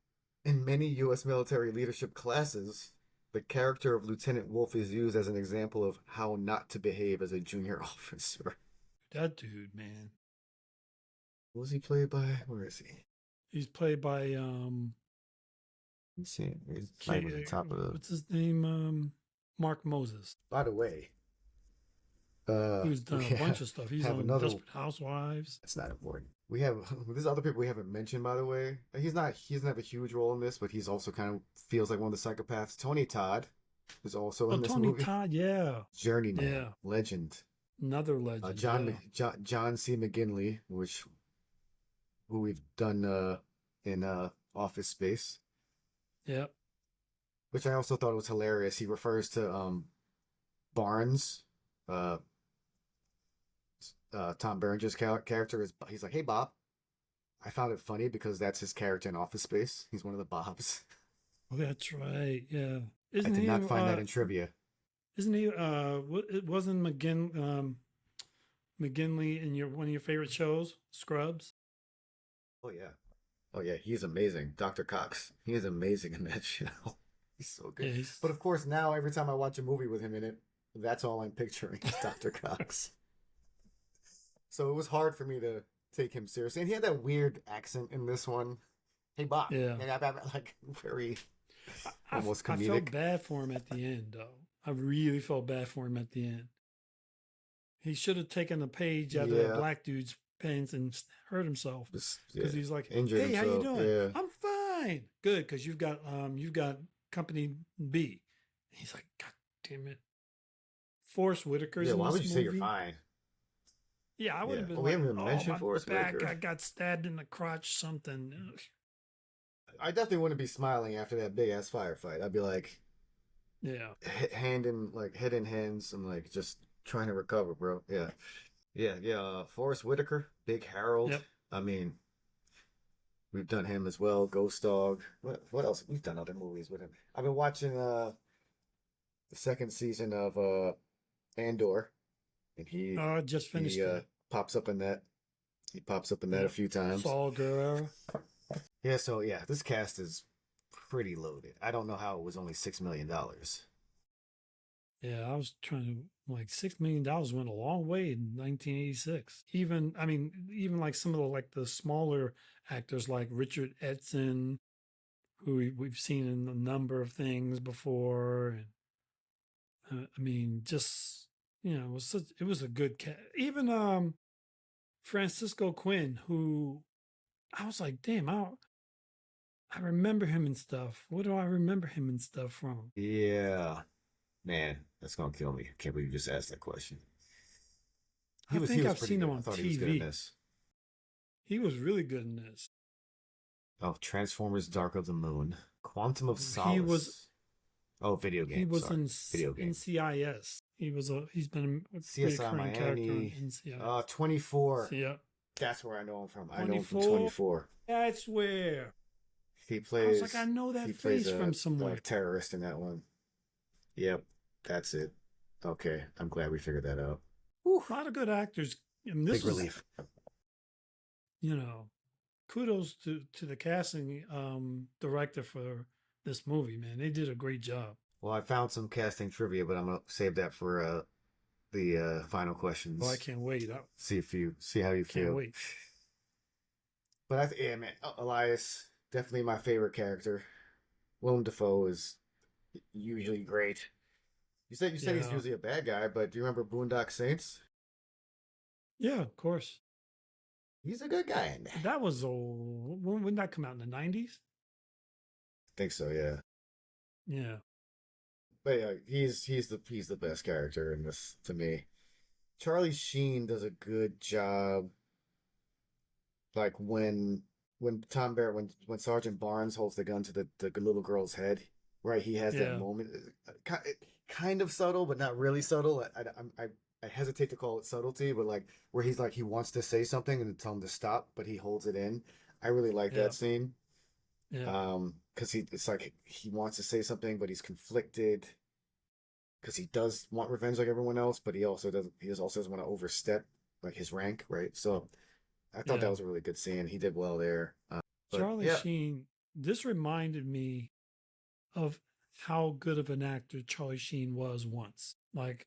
In many U.S. military leadership classes, the character of Lieutenant Wolf is used as an example of how not to behave as a junior officer. That dude, man. Who was he played by? Where is he? He's played by Let's see. He's not even the top of the. what's his name? Mark Moses. By the way, Who's done a bunch of stuff. He's on Desperate Housewives. That's not important. We have there's other people we haven't mentioned, by the way. He doesn't have a huge role in this, but he's also kind of feels like one of the psychopaths. Tony Todd is also in this movie. Tony Todd, yeah. Journeyman, legend. Another legend. John C. McGinley, who we've done in Office Space. Yep. Which I also thought was hilarious. He refers to Barnes, Tom Berenger's character is. He's like, "Hey Bob." I found it funny because that's his character in Office Space. He's one of the Bobs. Oh, that's right. Yeah. I did not find that in trivia. Isn't he? It wasn't McGinley in one of your favorite shows, Scrubs? Oh yeah. He's amazing, Dr. Cox. He is amazing in that show. He's so good. Yeah, but of course, now every time I watch a movie with him in it, that's all I'm picturing is Dr. Cox. So it was hard for me to take him seriously. And he had that weird accent in this one. Hey, Bob. Yeah. Like, very almost comedic. I felt bad for him at the end, though. I really felt bad for him at the end. He should have taken a page out of that black dude's pants and hurt himself. Because he's like, injured hey, himself. How you doing? Yeah. I'm fine. Good, because you've got Company B. He's like, God damn it. Forrest Whitaker's in why this would you movie. Say you're fine? Yeah, I would have been we haven't even mentioned Forrest Whitaker. I got stabbed in the crotch, something. I definitely wouldn't be smiling after that big ass firefight. I'd be like, head in hands. I'm like, just trying to recover, bro. Yeah. Forrest Whitaker, Big Harold. Yep. I mean, we've done him as well. Ghost Dog. What else? We've done other movies with him. I've been watching the second season of Andor. And he just finished it. Pops up in that. He pops up in that a few times. Saul Guerrero. Yeah, so this cast is pretty loaded. I don't know how it was only $6 million. Yeah, I was trying to $6 million went a long way in 1986. Even like some of the smaller actors like Richard Edson, who we've seen in a number of things before, and it was a good cast. Even Francisco Quinn, who I was like, damn, I remember him and stuff. What do I remember him and stuff from? Yeah, man, that's gonna kill me. I can't believe you just asked that question. I think I've seen him on TV. He was really good in this. Oh, Transformers: Dark of the Moon, Quantum of Solace. Video game. He was in NCIS. He's been a CSI Miami. In NCIS. 24. Yeah. That's where I know him from. I know him from 24. That's where. He plays. I was like, I know that face from somewhere. Terrorist in that one. Yep, that's it. Okay, I'm glad we figured that out. Whew, a lot of good actors. Big relief. Kudos to the casting director for this movie, man. They did a great job. Well, I found some casting trivia, but I'm gonna save that for the final questions. Oh, I can't wait. See how you feel. Can't wait. But man, Elias, definitely my favorite character. Willem Dafoe is usually great. You said he's usually a bad guy, but do you remember Boondock Saints? Yeah, of course. He's a good guy in that. That was old. When did that come out, in the 90s? I think so, yeah. Yeah. But yeah, he's the best character in this to me. Charlie Sheen does a good job. Like when Sergeant Barnes holds the gun to the little girl's head, right? He has that moment, kind of subtle, but not really subtle. I hesitate to call it subtlety, but where he's he wants to say something and tell him to stop, but he holds it in. I really like that scene. Yeah. Because it's he wants to say something, but he's conflicted. Because he does want revenge like everyone else, but he also doesn't want to overstep his rank, right? So I thought that was a really good scene. He did well there. Charlie Sheen this reminded me of how good of an actor Charlie Sheen was once. Like,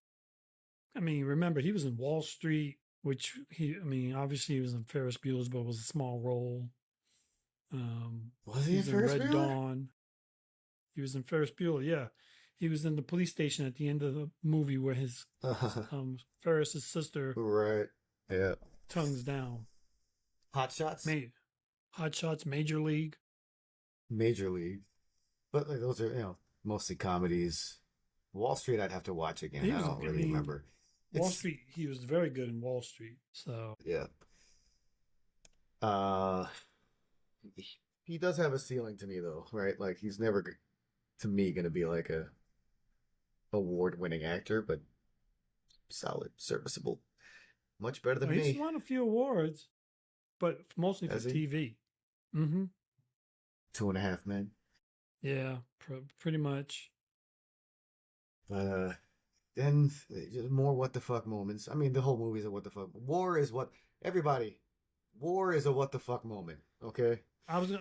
I mean, remember he was in Wall Street, which obviously he was in Ferris Bueller's, but it was a small role. Was he in He's in Ferris Red Bueller? Dawn. He was in Ferris Bueller, yeah. He was in the police station at the end of the movie where his Ferris's sister Right. Yeah. tongues down. Hot Shots? Hot Shots, Major League. Major League. But like those are, mostly comedies. Wall Street I'd have to watch again. I don't really remember. Wall Street, he was very good in Wall Street. So yeah. He does have a ceiling to me though, right? Like he's never to me gonna be like a award-winning actor, but solid, serviceable. Much better than me. He's won a few awards, but mostly for TV. Mm-hmm. 2.5 Men. Yeah, pretty much. But then just more what the fuck moments. I mean, the whole movie's a what the fuck. War is a what the fuck moment. Okay. I was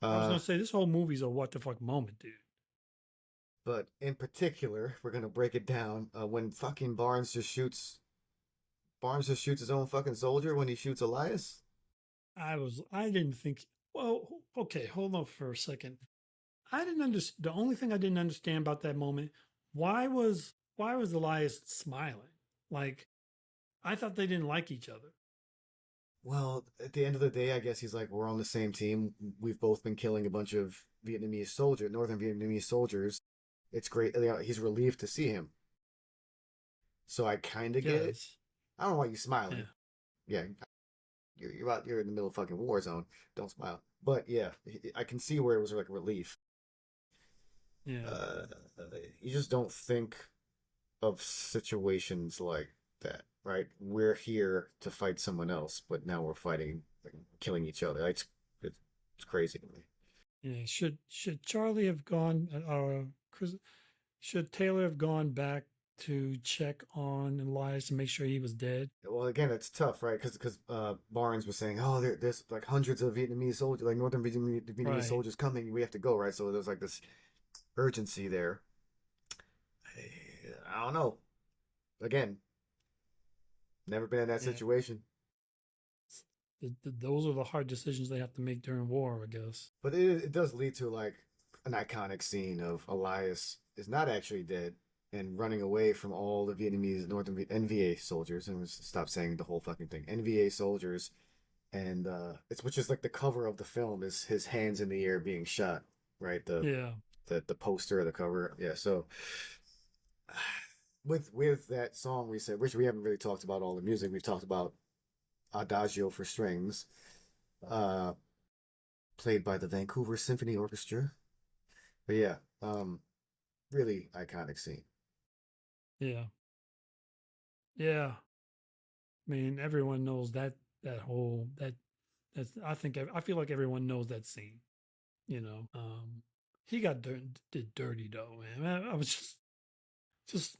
gonna say this whole movie's a what the fuck moment, dude. But in particular, we're gonna break it down when fucking Barnes just shoots his own fucking soldier when he shoots Elias. I didn't think. Well, okay, hold on for a second. I didn't understand. The only thing I didn't understand about that moment, why was Elias smiling? Like, I thought they didn't like each other. Well, at the end of the day, I guess he's like, we're on the same team. We've both been killing a bunch of Northern Vietnamese soldiers. It's great. He's relieved to see him. So I kind of get it. I don't know why you're smiling. Yeah. You're in the middle of fucking war zone. Don't smile. But yeah, I can see where it was like relief. Yeah. You just don't think of situations like that, right? We're here to fight someone else, but now we're fighting, like, killing each other. It's crazy to me. Yeah. Should Charlie have gone? Should Taylor have gone back to check on Elias to make sure he was dead? Well, again, it's tough, right? Because Barnes was saying, oh, there's like hundreds of Vietnamese soldiers, like Northern Vietnamese soldiers coming. We have to go, right? So there's like this urgency there. I don't know. Again, never been in that situation. Those are the hard decisions they have to make during war, I guess. But it does lead to like an iconic scene of Elias is not actually dead and running away from all the Vietnamese Northern NVA soldiers, and stop saying the whole fucking thing. NVA soldiers, and which is like the cover of the film is his hands in the air being shot, right? The poster of the cover. Yeah, so with that song we said, which we haven't really talked about all the music. We've talked about Adagio for strings, played by the Vancouver Symphony Orchestra. But yeah, really iconic scene. Yeah. Yeah. I mean, everyone knows I feel like everyone knows that scene. He got did dirty though, man. I was just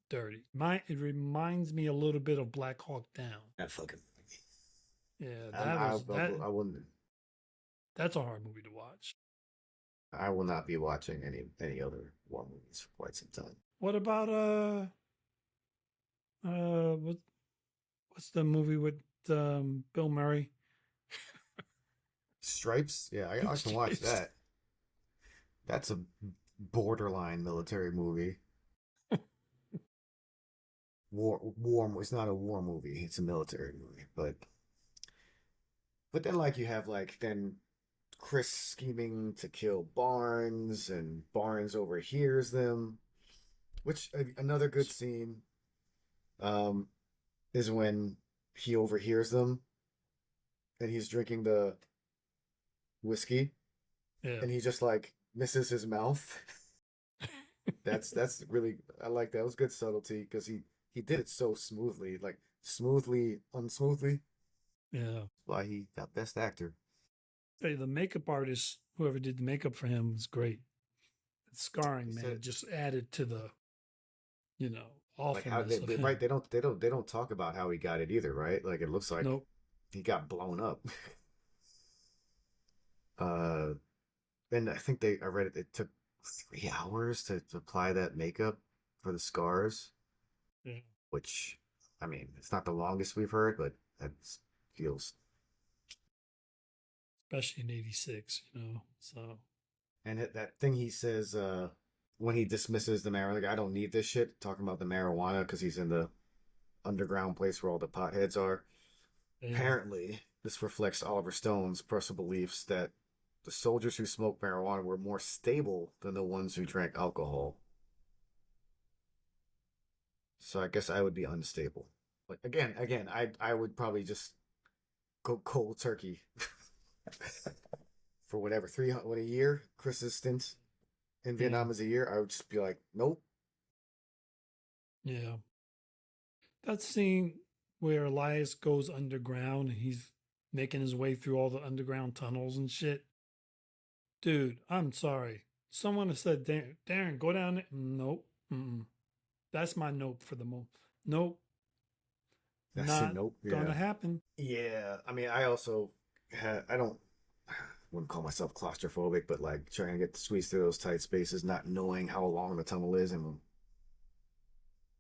dirty. It reminds me a little bit of Black Hawk Down. That fucking movie. Yeah, I wouldn't. That's a hard movie to watch. I will not be watching any other war movies for quite some time. What about what's the movie with Bill Murray? Stripes? Yeah, I can watch that. That's a borderline military movie. It's not a war movie, it's a military movie. But then like you have then Chris scheming to kill Barnes, and Barnes overhears them. Which another good scene is when he overhears them and he's drinking the whiskey, and he just like misses his mouth. That's really, I like that. It was good subtlety because he did it so smoothly, like smoothly, unsmoothly. Yeah, that's why he got Best Actor. Hey, the makeup artist, whoever did the makeup for him, was great. The scarring, man, just added to the, awfulness of him. Right? They don't talk about how he got it either, right? Like it looks like he got blown up. Uh, and I think I read it. It took 3 hours to apply that makeup for the scars, Yeah. which, I mean, it's not the longest we've heard, but that feels. Especially in '86, you know. So And that thing he says when he dismisses the marijuana, like, I don't need this shit, talking about the marijuana because he's in the underground place where all the potheads are. yeah, Apparently, this reflects Oliver Stone's personal beliefs that the soldiers who smoked marijuana were more stable than the ones who drank alcohol. So I guess I would be unstable. Like again, I would probably just go cold turkey for whatever 300 what a year. Chris's stint in yeah, Vietnam is a year. I would just be like, nope. yeah. That scene where Elias goes underground and he's making his way through all the underground tunnels and shit. Dude, I'm sorry. Someone has said, Darren, go down there. Nope. Mm-mm. That's my nope for the moment. Nope. That's a Not nope. gonna Yeah, happen. yeah. I mean, I also I don't wouldn't call myself claustrophobic, but like trying to get squeezed through those tight spaces, not knowing how long the tunnel is and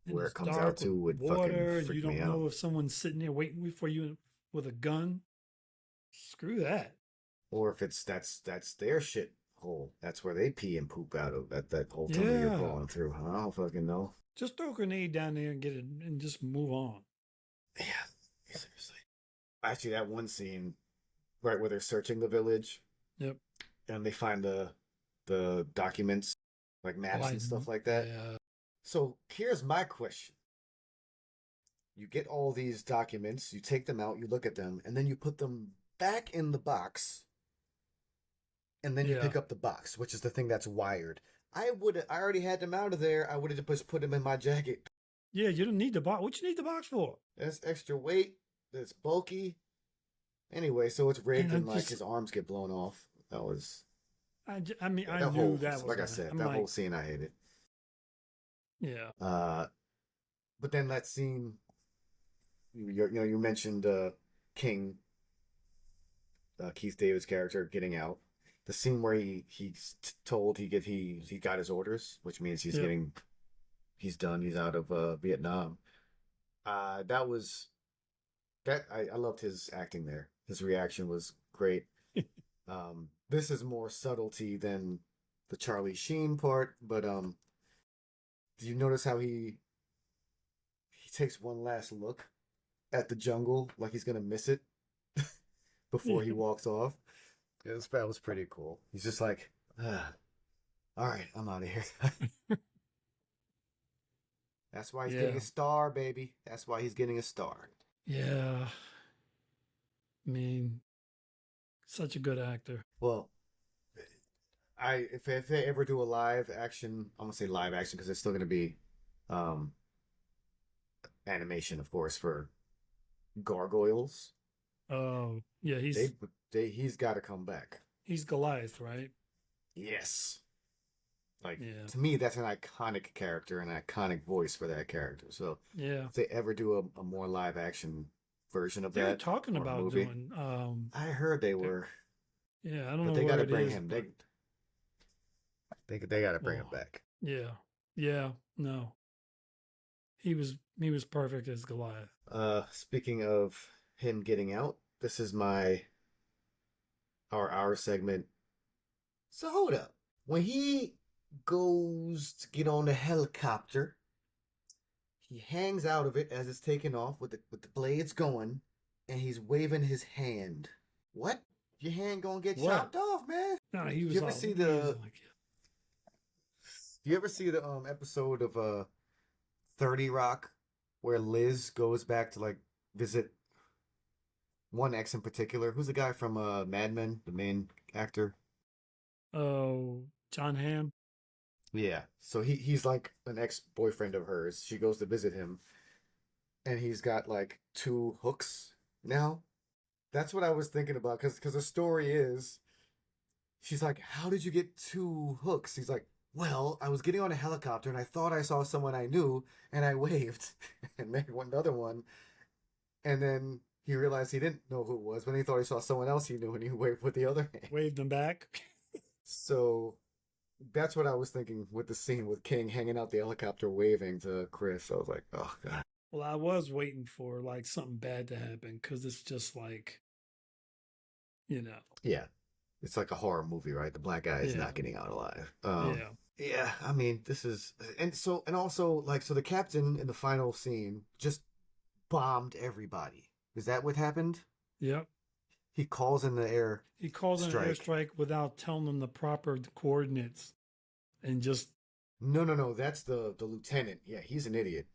And where it it's comes out dark with to would fucking water, and you freak me don't out. know if someone's sitting there waiting for you with a gun. Screw that. Or if that's their shit hole. That's where they pee and poop out of that whole tunnel you're Yeah. crawling through. I don't fucking know. Just throw a grenade down there and get it and just move on. Yeah, seriously. Actually, that one scene right where they're searching the village Yep. and they find the documents, like Oh, maps and stuff like that. yeah. So here's my question. You get all these documents, you take them out, you look at them, and then you put them back in the box, and then you Yeah. pick up the box, which is the thing that's wired. I already had them out of there. I would have just put them in my jacket. Yeah, you don't need the box. What you need the box for? That's extra weight. It's bulky. Anyway, so it's rigged And and like his arms get blown off. That was I mean, I that knew whole that was like I gonna. said, I'm that like, whole scene I hated. yeah, But then that scene, you mentioned King, Keith David's character getting out. The scene where he's told he got his orders, which means he's yep, he's done. He's out of Vietnam. That was that I loved his acting there. His reaction was great. This is more subtlety than the Charlie Sheen part, but do you notice how he takes one last look at the jungle like he's gonna miss it before he yeah, walks off? That was pretty cool. He's just like, all right, I'm out of here. That's why he's getting yeah, a star, baby. That's why he's getting a star. yeah. I mean, such a good actor. Well, if they ever do a live action, I'm gonna say live action because it's still gonna be um animation, of course, for gargoyles. Oh, yeah, He's got to come back. he's Goliath, right? Yes, like Yeah, to me, that's an iconic character, an iconic voice for that character. So yeah. if they ever do a more live action version of They were that talking or a about movie, doing. I heard they they're- were, yeah, I don't but know they got where to it bring is, him. but They got to bring him well, back. yeah, yeah. No, he was perfect as Goliath. Speaking of him getting out, this is our segment. So hold up. When he goes to get on the helicopter, he hangs out of it as it's taking off with the blades going, and he's waving his hand. What? Your hand gonna get What? chopped off, man? No, he was You ever all. see He was the like, you ever see the episode of 30 Rock where Liz goes back to like visit one ex in particular? Who's the guy from Mad Men, the main actor? oh, John Hamm. Yeah. So he's like an ex-boyfriend of hers. She goes to visit him and he's got like two hooks now. That's what I was thinking about cuz the story is she's like, "How did you get two hooks?" He's like, "Well, I was getting on a helicopter and I thought I saw someone I knew and I waved and made one another one. And then he realized he didn't know who it was, but he thought he saw someone else he knew, and he waved with the other hand. Waved them back. So that's what I was thinking with the scene with King hanging out the helicopter waving to Chris. I was like, oh god. Well, I was waiting for like something bad to happen because it's just like, you know. Yeah. It's like a horror movie, right? The black guy is Yeah. not getting out alive. Yeah. Yeah, I mean, this is and also like so the captain in the final scene just bombed everybody. Is that what happened? Yep. He calls in the air He calls in an strike. airstrike without telling them the proper coordinates and just, No. That's the lieutenant. Yeah, he's an idiot.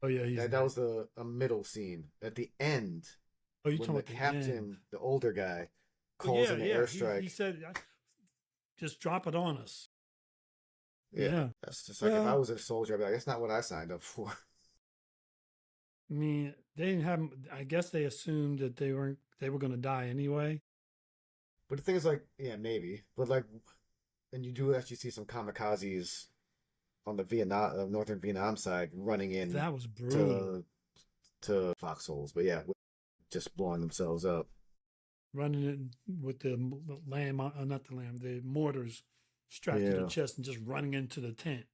oh, yeah, he's That was a middle scene. At the end, oh, you when talking the about the captain, end. the older guy, Oh, calls yeah, in the yeah. airstrike. He said, just drop it on us. Yeah. Yeah. That's just like if I Well, was a soldier, I'd be like, that's not what I signed up for. I mean, they didn't have, I guess they assumed that they were going to die anyway. But the thing is, like, yeah, maybe. But like, and you do actually see some kamikazes on the Vietnam, northern Vietnam side, running in That was brutal. to foxholes. But yeah, just blowing themselves up. Running in with the lamb, not the lamb, the mortars strapped to Yeah. the chest and just running into the tent.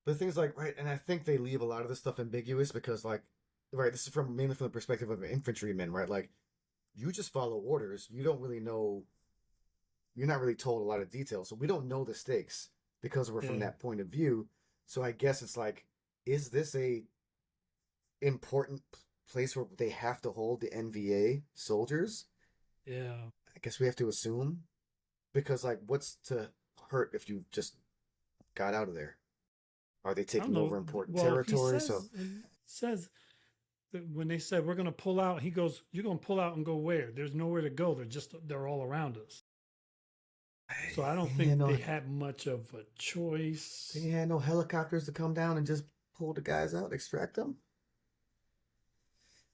But the thing is, like, right, and I think they leave a lot of this stuff ambiguous because, like, right, this is mainly from the perspective of infantrymen, right? Like, you just follow orders. You don't really know. You're not really told a lot of details, so we don't know the stakes because we're from Yeah. that point of view. So I guess it's like, is this a important place where they have to hold the NVA soldiers? Yeah. I guess we have to assume because, like, what's to hurt if you just got out of there? Are they I don't taking know. over important Well, territory? So he says that when they said we're going to pull out, he goes, "You're going to pull out and go where? There's nowhere to go. They're all around us." So I don't think they had much of a choice. They had no helicopters to come down and just pull the guys out, extract them.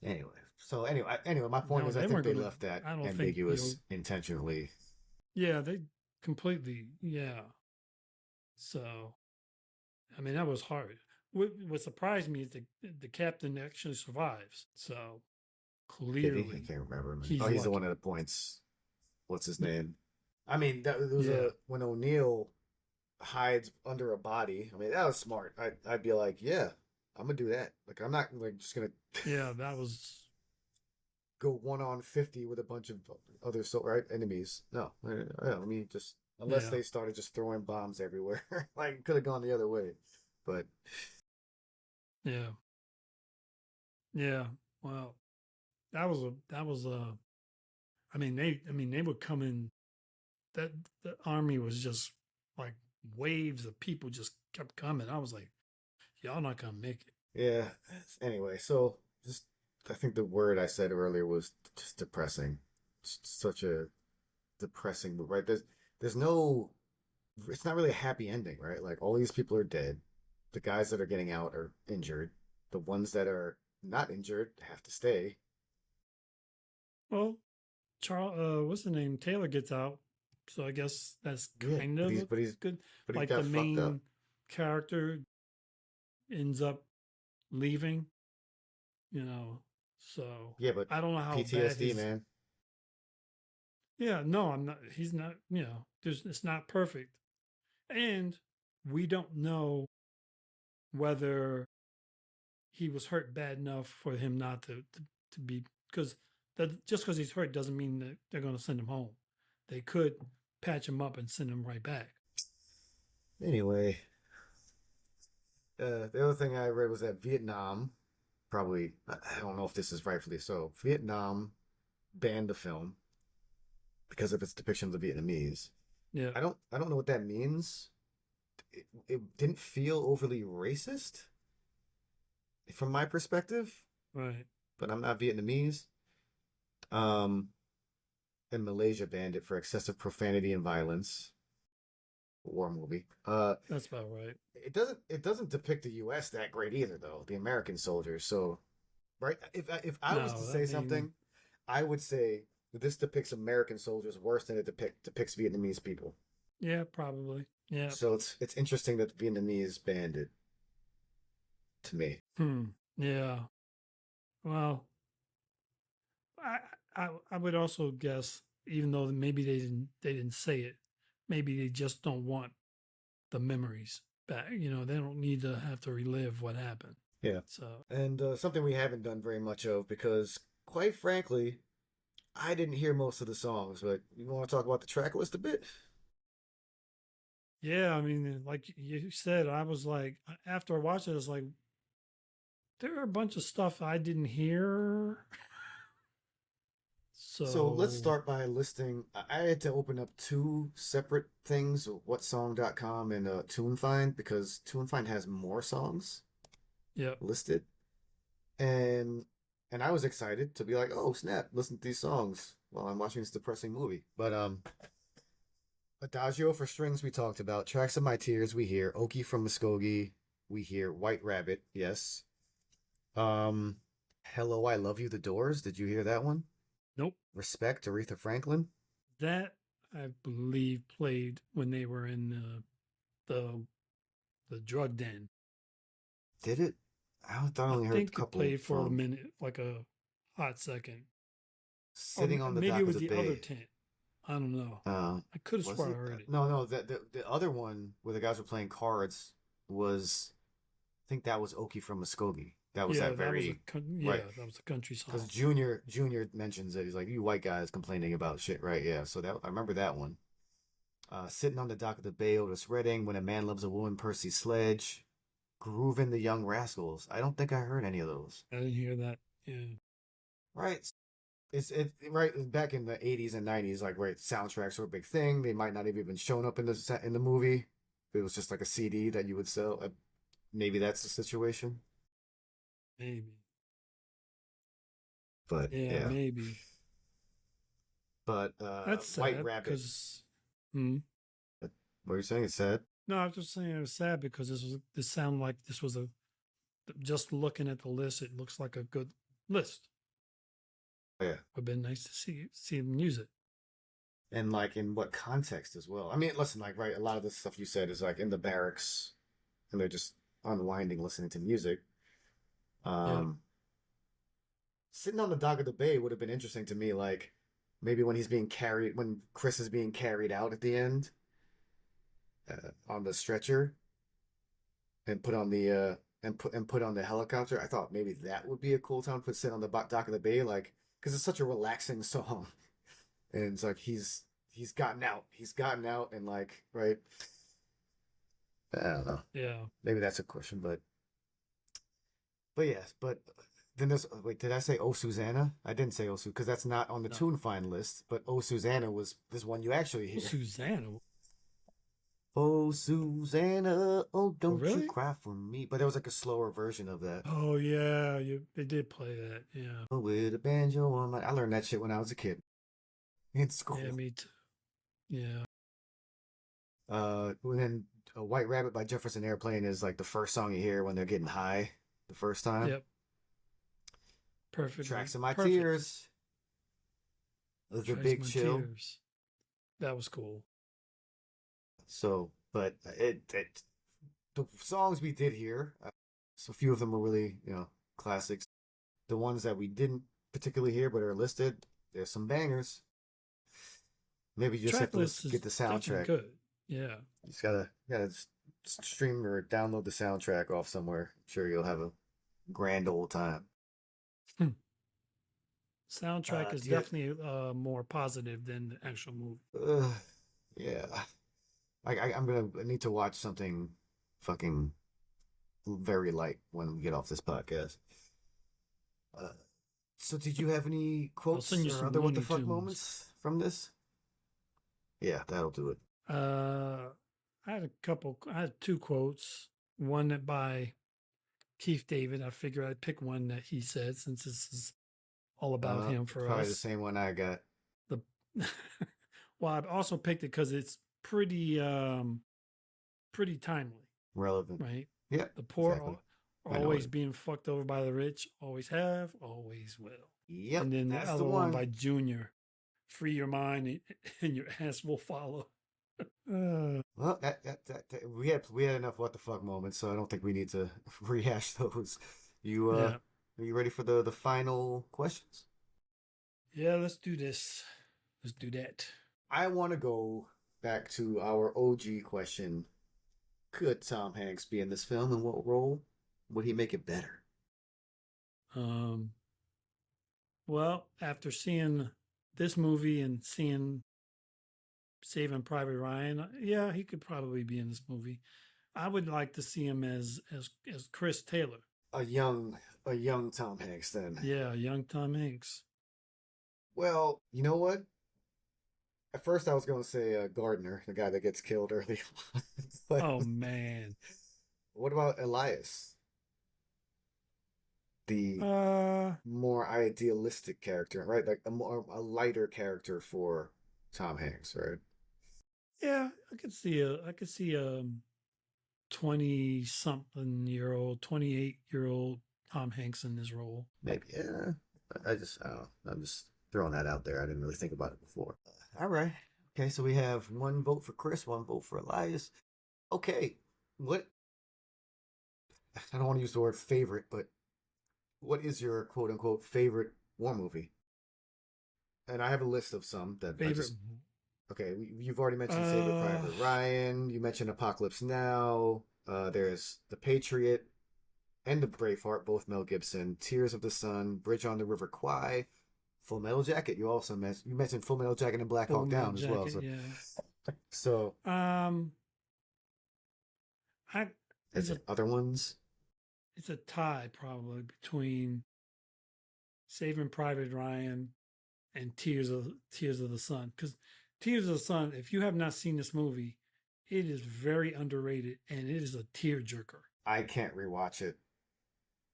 Anyway, my point No, is, I they think weren't they gonna. left that I don't think ambiguous intentionally. Yeah, they completely. Yeah. So, I mean, that was hard. What surprised me is the captain actually survives. So Kitty, I clearly, can't remember. Man. he's He's the one lucky. that points. What's his name? I mean, that was Yeah. when O'Neill hides under a body. I mean, that was smart. I'd be like, yeah, I'm gonna do that. Like, I'm not like just gonna Yeah, that was. go 1-on-50 with a bunch of other enemies. No, let me just unless Yeah. they started just throwing bombs everywhere. Like, it could have gone the other way, but Yeah. Yeah. Well, that was a. I mean, they would come in. That the army was just like waves of people just kept coming. I was like, y'all not gonna make it. yeah. Anyway, so just I think the word I said earlier was just depressing. It's such a depressing movie, right? There's no. It's not really a happy ending, right? Like, all these people are dead. The guys that are getting out are injured. The ones that are not injured have to stay. Well, Charles, what's the name? Taylor gets out, so I guess that's Yeah, kind but of he's a but he's good. but he Like the got fucked up. main character ends up leaving, you know. So Yeah, but I don't know how bad PTSD, his. man. Yeah, no, I'm not. He's not. You know, it's not perfect, and we don't know whether he was hurt bad enough for him not to be because that just because he's hurt doesn't mean that they're going to send him home. They could patch him up and send him right back. Anyway, the other thing I read was that Vietnam, probably, I don't know if this is rightfully so, Vietnam banned the film because of its depiction of the Vietnamese. Yeah, I don't know what that means. It didn't feel overly racist from my perspective, right. but I'm not Vietnamese. And Malaysia banned it for excessive profanity and violence. War movie. That's about right. It doesn't depict the U.S. that great either, though. The American soldiers. So, right, if I was to No, say something, I would say that this depicts American soldiers worse than it depicts Vietnamese people. Yeah, probably. Yeah. So it's interesting that the Vietnamese banned it. To me. Yeah. Well, I would also guess, even though maybe they didn't say it, maybe they just don't want the memories back. They don't need to have to relive what happened. Yeah. So, And something we haven't done very much of because, quite frankly, I didn't hear most of the songs. But you want to talk about the track list a bit? yeah, I mean, like you said, I was like, after I watched it, I was like, there are a bunch of stuff I didn't hear. So let's So, start by listing. I had to open up two separate things, whatsong.com and TuneFind, because TuneFind has more songs yeah. listed. And I was excited to be like, oh snap, listen to these songs while I'm watching this depressing movie. But Adagio for strings we talked about. Tracks of My Tears we hear. Okie from Muskogee we hear. White Rabbit, yes. Hello I Love You, The Doors. Did you hear that one? Nope. Respect, Aretha Franklin. That I believe played when they were in the drug den. Did it? I thought I I only heard a think it couple played for a from minute, like a hot second. Or Sitting on the maybe it Dock of was the the other Bay. tent. I don't know. Uh, I could have was sworn I it? heard it. No. The other one where the guys were playing cards was, I think that was Okie from Muskogee. That was Yeah, that very right. that was a country Because song. Junior mentions it. He's like, you white guys complaining about shit, right? Yeah. So that I remember that one. Sitting on the Dock of the Bay, Otis Redding. When a Man Loves a Woman, Percy Sledge. Groovin' the Young Rascals. I don't think I heard any of those. I didn't hear that. Yeah. Right. It's right back in the 80s and 90s, like right, soundtracks were a big thing. They might not have even shown up in the movie. It was just like a CD that you would sell. Maybe that's the situation. Maybe. But Yeah, yeah. maybe. But That's White sad Rabbit. because. Hmm. What are you saying? It's sad. No, I was just saying it was sad because this sounded like this was a. Just looking at the list, it looks like a good list. Oh, yeah. Would have been nice to see them use it. And like in what context as well. I mean, listen, like right, a lot of the stuff you said is like in the barracks, and they're just unwinding, listening to music. Yeah. Sitting on the dock of the bay would have been interesting to me. Like maybe when Chris is being carried out at the end, on the stretcher, and put on the put on the helicopter. I thought maybe that would be a cool time to sit on the dock of the bay, like because it's such a relaxing song, and it's like he's gotten out, and like right. I don't know. Yeah. Maybe that's a question, but yes, but then there's wait, did I say Oh Susanna? I didn't say Oh Su because that's not on the No. tune find list. But Oh Susanna was this one you actually hear. Susanna. Oh Susanna, oh don't really? you cry for me. But there was like a slower version of that. Oh yeah, they did play that. Yeah. Oh, with a banjo on my. I learned that shit when I was a kid in school. Yeah, me too. Yeah. And then a White Rabbit by Jefferson Airplane is like the first song you hear when they're getting high the first time. Yep. Perfect. Tracks of My Tears. The Big Chill. Tears. That was cool. So, but the songs we did hear, so a few of them were really, classics. The ones that we didn't particularly hear but are listed, there's some bangers. Maybe you just have to get the soundtrack. Good. Yeah. You just gotta stream or download the soundtrack off somewhere. I'm sure you'll have a grand old time. Soundtrack is definitely more positive than the actual movie. Yeah. I need to watch something fucking very light when we get off this podcast. So did you have any quotes or other what the fuck moments from this? Yeah, that'll do it. I had two quotes. One that by Keith David. I figured I'd pick one that he said since this is all about him for probably us. The same one I got. Well, I also picked it because it's pretty timely, relevant, right? Yeah, the poor exactly. always being fucked over by the rich, always have, always will. Yep, and then that's the other the one by Junior, free your mind and your ass will follow. Well, that we had enough what the fuck moments, so I don't think we need to rehash those. Are you ready for the final questions? Yeah, let's do this. Let's do that. I want to go back to our OG question. Could Tom Hanks be in this film, and what role would he make it better? Um, well, after seeing this movie and seeing Saving Private Ryan, yeah, he could probably be in this movie. I would like to see him as Chris Taylor. A young a young Tom Hanks then. Yeah, young Tom Hanks. Well, you know what? At first I was going to say Gardner, the guy that gets killed early on. But Oh man. what about Elias? The Uh more idealistic character, right? Like a lighter character for Tom Hanks, right? yeah, I could see a 20 something year old, 28-year-old Tom Hanks in this role. Maybe, yeah. I don't know. I'm just throwing that out there. I didn't really think about it before. All right. Okay, so we have one vote for Chris, one vote for Elias. Okay, what? I don't want to use the word favorite, but what is your quote unquote favorite war movie? And I have a list of some that I Favorite just. Okay, you've already mentioned Saving uh Private Ryan. You mentioned Apocalypse Now. There's The Patriot and The Braveheart, both Mel Gibson. Tears of the Sun, Bridge on the River Kwai, Full Metal Jacket. You mentioned Full Metal Jacket and Black Full Hawk Metal Down as well. Jacket, So, yeah. so Um I is it's it a other ones? it's a tie probably between Saving Private Ryan and Tears of the Sun. Because Tears of the Sun, if you have not seen this movie, it is very underrated and it is a tearjerker. I can't rewatch it.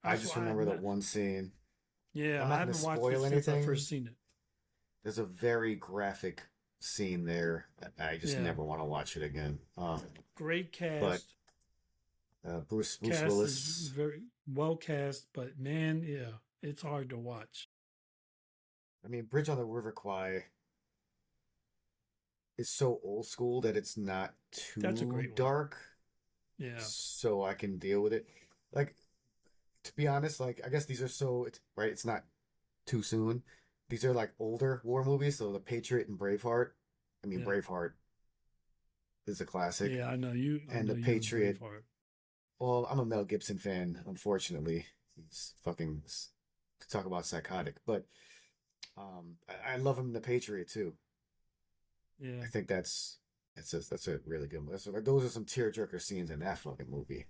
I That's just why I have remember that not. one scene. Yeah, I'm I not going to haven't watched it spoil since I anything. first seen it. There's a very graphic scene there. I just Yeah, never want to watch it again. great But cast. Bruce Cast is Willis. very well cast, but man, yeah, it's hard to watch. I mean, Bridge on the River Kwai is so old school that it's not That's a too great one. dark, Yeah, so I can deal with it. Like, to be honest, like I guess these are right. It's not too soon. These are like older war movies, so The Patriot and Braveheart. I mean, yeah, Braveheart is a classic, yeah. I know you. I and know The you and Patriot. Braveheart. Well, I'm a Mel Gibson fan. Unfortunately, he's fucking to talk about psychotic, but I love him in The Patriot too. Yeah, I think that's a really good movie. Those are some tearjerker scenes in that fucking movie.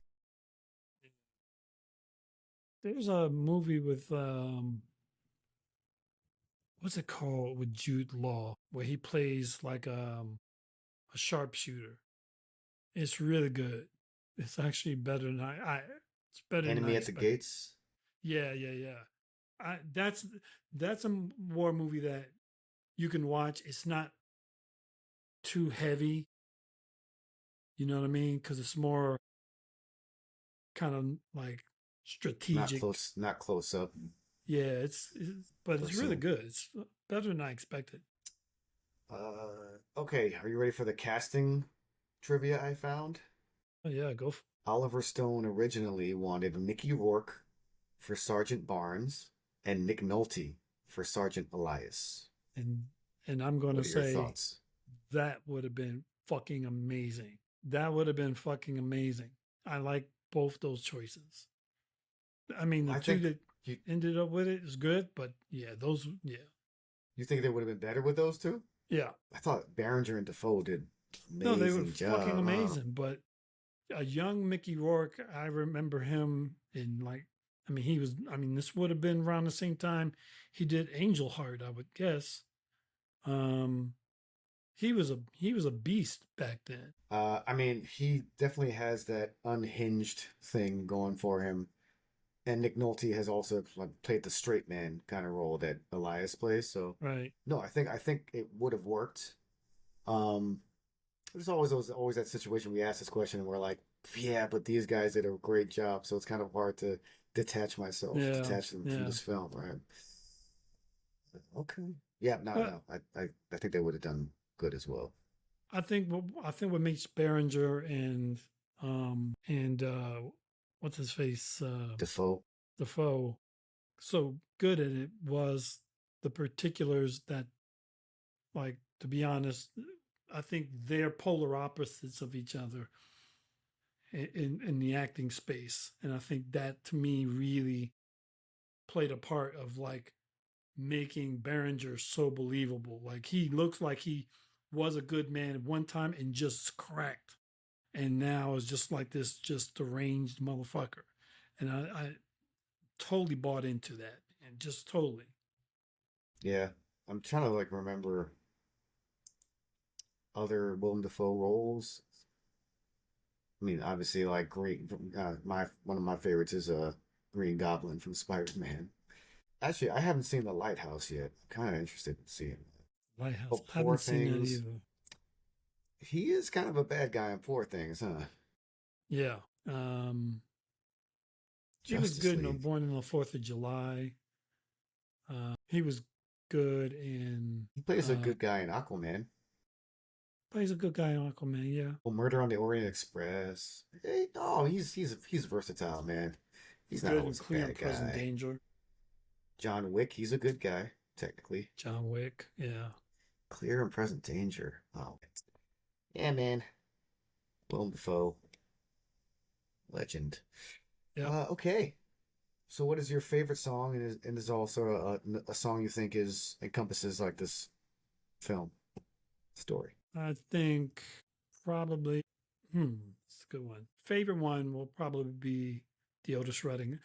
there's a movie with what's it called with Jude Law where he plays like a sharpshooter. It's really good. It's actually better than I it's better than I Enemy at the expected. Gates. Yeah, yeah, yeah. I that's a war movie that you can watch. It's not too heavy, you know what I mean? Because it's more kind of like strategic. Not close up. Yeah, but it's really Personal. good. It's better than I expected. Okay, are you ready for the casting trivia I found? Oh yeah, go for Oliver Stone originally wanted Mickey Rourke for Sergeant Barnes and Nick Nolte for Sergeant Elias. and and I'm going to What are your say thoughts? that would have been fucking amazing. That would have been fucking amazing. I like both those choices. I mean, the I two think that you ended up with it is good, but yeah, those, yeah, you think they would have been better with those two? yeah. I thought Berenger and Defoe did No, they were amazing fucking job. amazing. But a young Mickey Rourke, I remember him in like, I mean, this would have been around the same time he did Angel Heart, I would guess. Um, he was a beast back then. I mean, he definitely has that unhinged thing going for him. And Nick Nolte has also like, played the straight man kind of role that Elias plays. So Right. no, I think it would have worked. Um, there's always that situation we ask this question and we're like, yeah, but these guys did a great job, so it's kind of hard to Yeah. detach them from Yeah. this film, right? Okay. Yeah, no, But no. I think they would have done good as well. I think what makes Berenger and what's his face Defoe. Defoe so good at it was the particulars that, like, to be honest, I think they're polar opposites of each other in the acting space. And I think that to me really played a part of like making Berenger so believable. Like he looks like he was a good man at one time and just cracked. And now is just like this just deranged motherfucker. And I totally bought into that. And just totally. Yeah, I'm trying to like remember other Willem Dafoe roles. I mean, obviously, like Green. My one of my favorites is Green Goblin from Spider-Man. Actually, I haven't seen The Lighthouse yet. I'm kind of interested in seeing that. Lighthouse. Oh, I Poor haven't seen that Things. either. He is kind of a bad guy in Poor Things, huh? Yeah. Um he was Justice good in League. Born on the 4th of July. He was good in He plays a good guy in Aquaman. plays a good guy in Aquaman, yeah. Well, Murder on the Orient Express. Hey, oh, he's versatile, man. He's not Good in always a Clear and bad Present guy. Danger. John Wick, he's a good guy, technically. John Wick, yeah. Clear and Present Danger. Oh, yeah, man. Willem Dafoe, legend. Yep. Okay. So, what is your favorite song, and is also a song you think is encompasses like this film story? I think probably it's a good one. Favorite one will probably be the Otis Redding.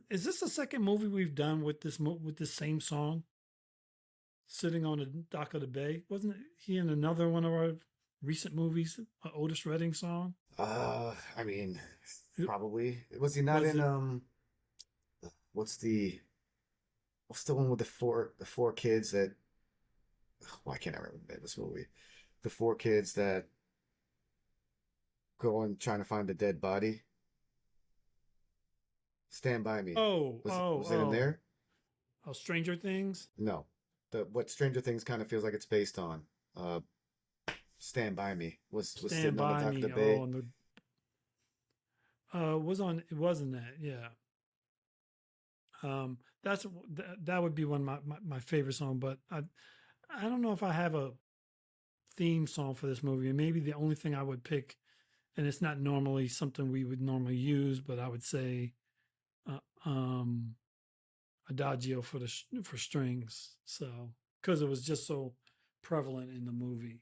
Is this the second movie we've done with this same song? Sitting on the dock of the bay. Wasn't he in another one of our recent movies? An Otis Redding song? I mean, It- probably was he not Was in it what's the one with the four kids that why can't I remember this movie? The four kids that go on trying to find a dead body. Stand by Me. Oh, oh, Was it in oh. there? Oh, Stranger Things? No. The what Stranger Things kind of feels like it's based on. Uh, Stand by Me was Stand sitting on the by dock of the me. bay. Oh, and the it wasn't that, yeah. That would be one of my favorite song, but I don't know if I have a theme song for this movie. And maybe the only thing I would pick, and it's not normally something we would normally use, but I would say uh, um, Adagio for strings. So because it was just so prevalent in the movie,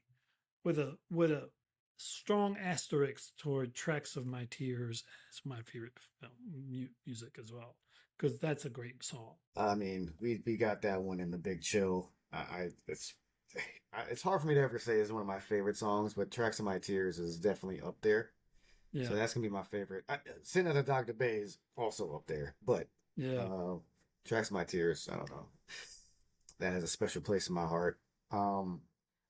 with a strong asterisk toward Tracks of My Tears as my favorite film music as well, because that's a great song. I mean, we got that one in The Big Chill. It's hard for me to ever say it's one of my favorite songs, but Tracks of My Tears is definitely up there. So Yeah, that's gonna be my favorite. Sitting at the Dr. Bay is also up there, but yeah. uh, Tracks of My Tears, I don't know. That has a special place in my heart. Um,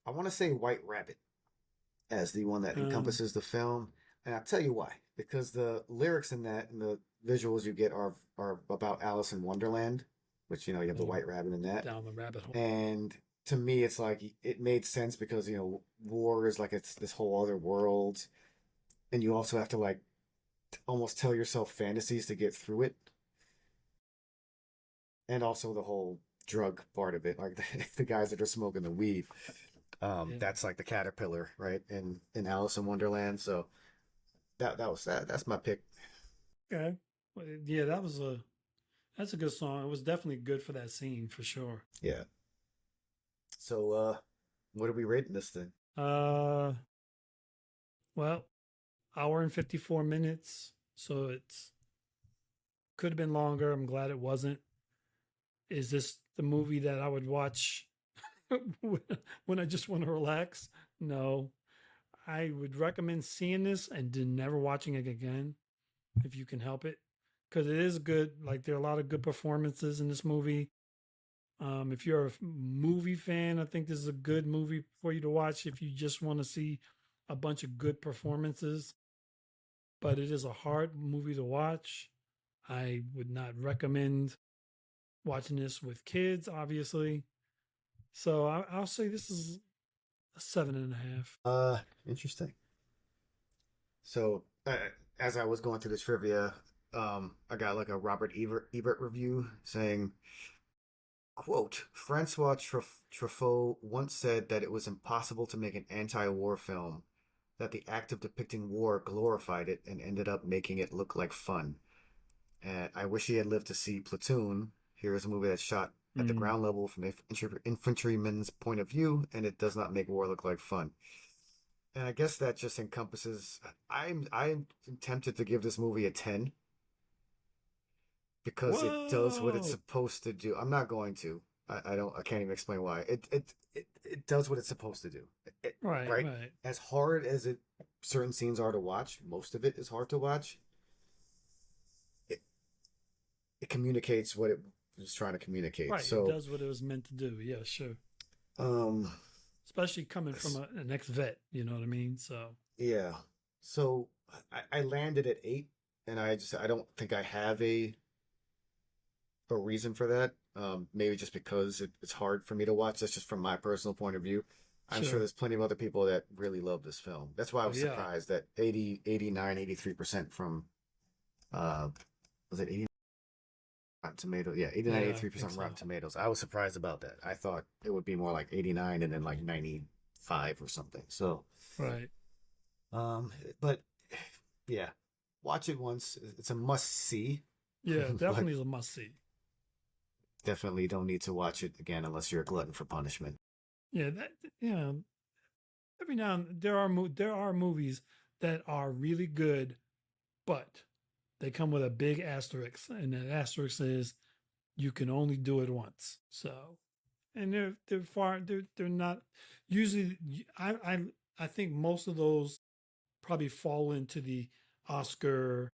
I want to say White Rabbit as the one that Um, encompasses the film, and I'll tell you why. Because the lyrics in that and the visuals you get are about Alice in Wonderland, which you have the oh, White Rabbit in that, down the rabbit hole. and to me it's like it made sense because war is like it's this whole other world, and you also have to like almost tell yourself fantasies to get through it, and also the whole drug part of it, like the guys that are smoking the weed. Yeah. That's like the caterpillar, right? In Alice in Wonderland. So that's my pick. Okay. Well, yeah, that's a good song. It was definitely good for that scene for sure. Yeah. So what are we rating this thing? Uh, well, hour and 54 minutes. So it's could have been longer. I'm glad it wasn't. Is this the movie that I would watch when I just want to relax? No. I would recommend seeing this and then never watching it again if you can help it. Because it is good. Like there are a lot of good performances in this movie. If you're a movie fan, I think this is a good movie for you to watch if you just want to see a bunch of good performances. But it is a hard movie to watch. I would not recommend watching this with kids, obviously. So I'll say this is a 7.5. Interesting. So as I was going through the trivia, I got like a Robert Ebert review saying Quote, Francois Truffaut once said that it was impossible to make an anti-war film, that the act of depicting war glorified it and ended up making it look like fun. And I wish he had lived to see Platoon. Here is a movie that's shot at the Mm. ground level from an infantryman's point of view, and it does not make war look like fun. And I guess that just encompasses. I'm tempted to give this movie a 10 because it does what it's Whoa! supposed to do. I'm not going to. I can't even explain why. It does what it's supposed to do. Right, Right? right, As hard as certain scenes are to watch, most of it is hard to watch. It it communicates what it was trying to communicate. right. It So, does what it was meant to do. Yeah, sure. um, Especially coming from an ex-vet, you know what I mean? So, yeah. So I landed at 8, and I don't think I have a reason for that. Maybe just because it's hard for me to watch. That's just from my personal point of view. I'm sure sure. there's plenty of other people that really love this film. That's why I Oh, was yeah. surprised that 80, 89, 83% from, uh, was it 89 Rotten Tomatoes? Yeah, 89, Yeah, I think 83% so. Rotten Tomatoes. I was surprised about that. I thought it would be more like 89 and then like 95 or something. So, Right. um, but yeah, watch it once. It's a must see, Yeah, but definitely is a must-see. definitely don't need to watch it again unless you're a glutton for punishment. Yeah, that, you know, every now and there are movies that are really good, but they come with a big asterisk, and that asterisk is you can only do it once. So, and they're not usually. I think most of those probably fall into the Oscar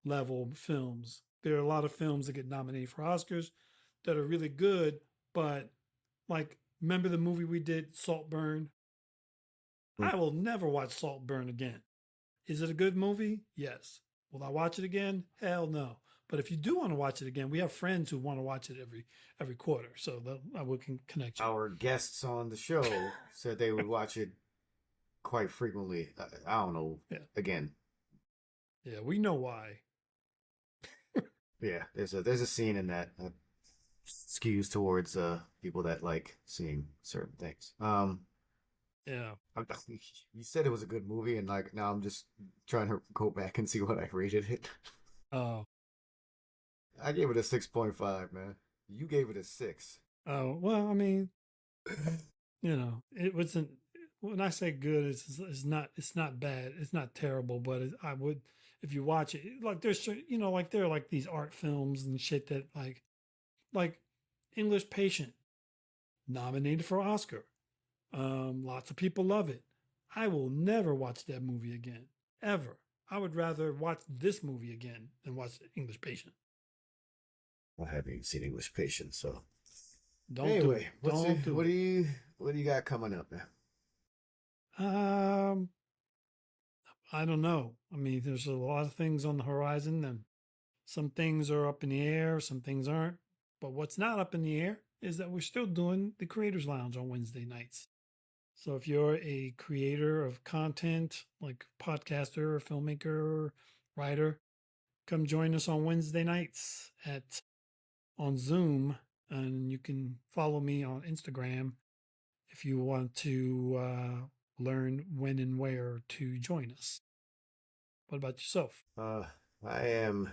level films. There are a lot of films that get nominated for Oscars that are really good, but like remember the movie we did, Saltburn? Mm. I will never watch Saltburn again. Is it a good movie? Yes. Will I watch it again? Hell no. But if you do want to watch it again, we have friends who want to watch it every quarter, so we can connect you. Our guests on the show said they would watch it quite frequently. I don't know. Yeah, Again, yeah, we know why. yeah, there's a scene in that skews towards people that like seeing certain things. Yeah. You said it was a good movie, and like now I'm just trying to go back and see what I rated it. Oh. I gave it a 6.5, man. You gave it a 6. Oh. Well, I mean, it wasn't. When I say good, it's not bad. It's not terrible, but I would if you watch it like like there are like these art films and shit that like English Patient nominated for Oscar. Lots of people love it. I will never watch that movie again, ever. I would rather watch this movie again than watch English Patient. I haven't even seen English Patient, so Don't do it. anyway, Don't do what do you got coming up, man? it. I don't know. I mean, there's a lot of things on the horizon, and some things are up in the air, some things aren't. But what's not up in the air is that we're still doing the Creators Lounge on Wednesday nights. So if you're a creator of content, like podcaster or filmmaker or writer, come join us on Wednesday nights at on Zoom, and you can follow me on Instagram if you want to learn when and where to join us. What about yourself? I am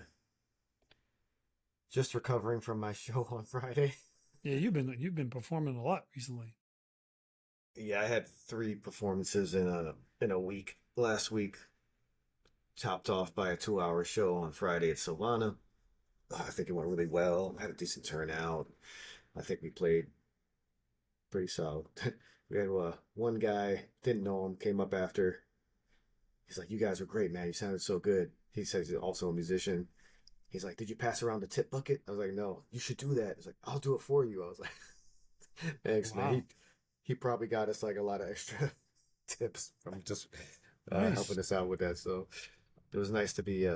just recovering from my show on Friday. Yeah, you've been performing a lot recently. Yeah, I had 3 performances in a week last week, topped off by a 2-hour show on Friday at Silvana. I think it went really well. Had a decent turnout. I think we played pretty solid. We had one guy, didn't know him, came up after. He's like, "You guys were great, man. You sounded so good." He says he's also a musician. He's like, "Did you pass around the tip bucket?" I was like, "No, you should do that." He's like, "I'll do it for you." I was like, "Thanks, man." Wow, He probably got us like a lot of extra tips from just nice. helping us out with that. So it was nice to be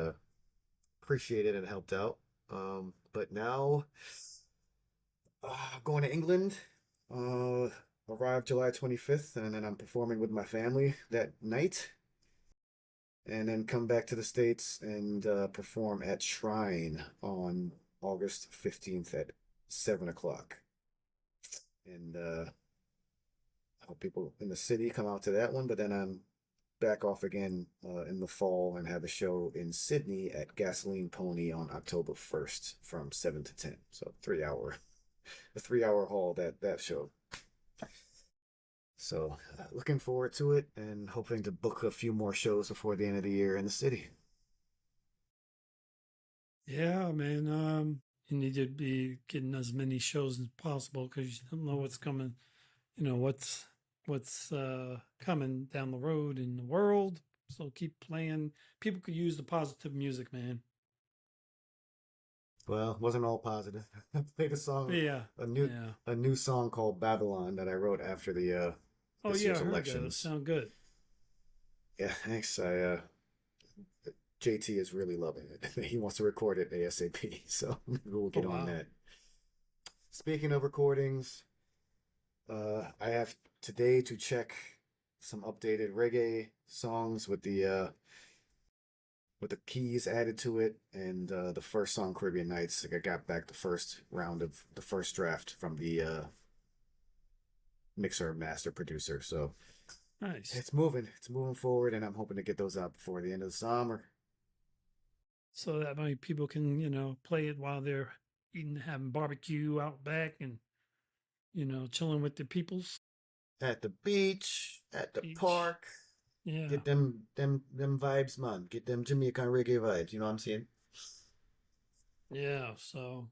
appreciated and helped out. But now going to England. Uh, Arrived July 25th, and then I'm performing with my family that night, and then come back to the States and perform at Shrine on August 15th at 7 o'clock. And I hope people in the city come out to that one. But then I'm back off again in the fall and have a show in Sydney at Gasoline Pony on October 1st from 7 to 10. So a 3 hour haul, that show. So looking forward to it and hoping to book a few more shows before the end of the year in the city. Yeah, man. You need to be getting as many shows as possible because you don't know what's coming. You know what's coming down the road in the world. So keep playing. People could use the positive music, man. Well, it wasn't all positive. I played a song, Yeah, a new song called Babylon that I wrote after the Oh this yeah, I year's heard that. It elections. sound good. Yeah, thanks. JT is really loving it. He wants to record it ASAP, so we'll get on that. Speaking of recordings, I have today to check some updated reggae songs with the keys added to it, and the first song, Caribbean Nights. Like I got back the first round of the first draft from the mixer master producer. So Nice. it's moving forward, and I'm hoping to get those out before the end of the summer. So that way people can, play it while they're eating, having barbecue out back and, chilling with the peoples. At the beach, at the Beach. park. Yeah. Get them vibes, man. Get them Jamaican reggae vibes. You know what I'm saying? Yeah. So,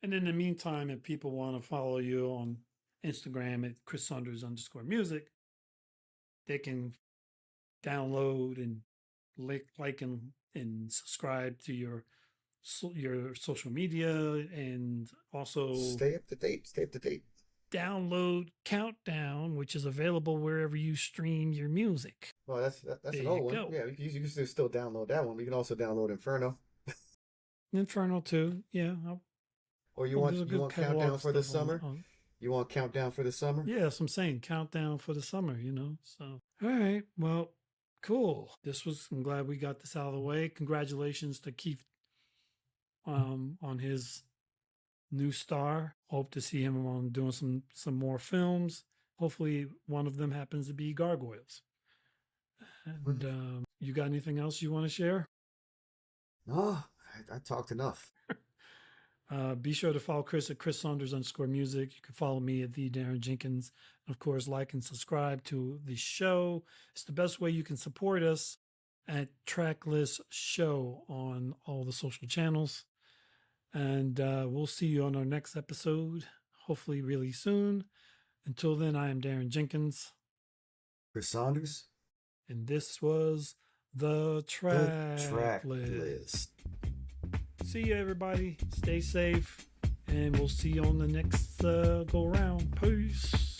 and in the meantime, if people want to follow you on Instagram at Chris Saunders _music, they can download and like and subscribe to your social media, and also Stay up to date. download Countdown, which is available wherever you stream your music. Well, that's There an old you one. go. Yeah, you can still download that one. You can also download Inferno. Inferno too. Yeah. Or you want Countdown for the summer? You want Countdown for the summer? Yes, I'm saying Countdown for the summer, So, all right. Well, cool. I'm glad we got this out of the way. Congratulations to Keith on his new star. Hope to see him on doing some more films. Hopefully one of them happens to be Gargoyles. And you got anything else you want to share? No, I talked enough. Be sure to follow Chris at Chris Saunders _music. You can follow me at the Daron Jenkins. And of course, like and subscribe to the show. It's the best way you can support us at Tracklist Show on all the social channels. And we'll see you on our next episode, hopefully really soon. Until then, I am Daron Jenkins. Chris Saunders. And this was the Tracklist. See you, everybody. Stay safe. And we'll see you on the next go around. Peace.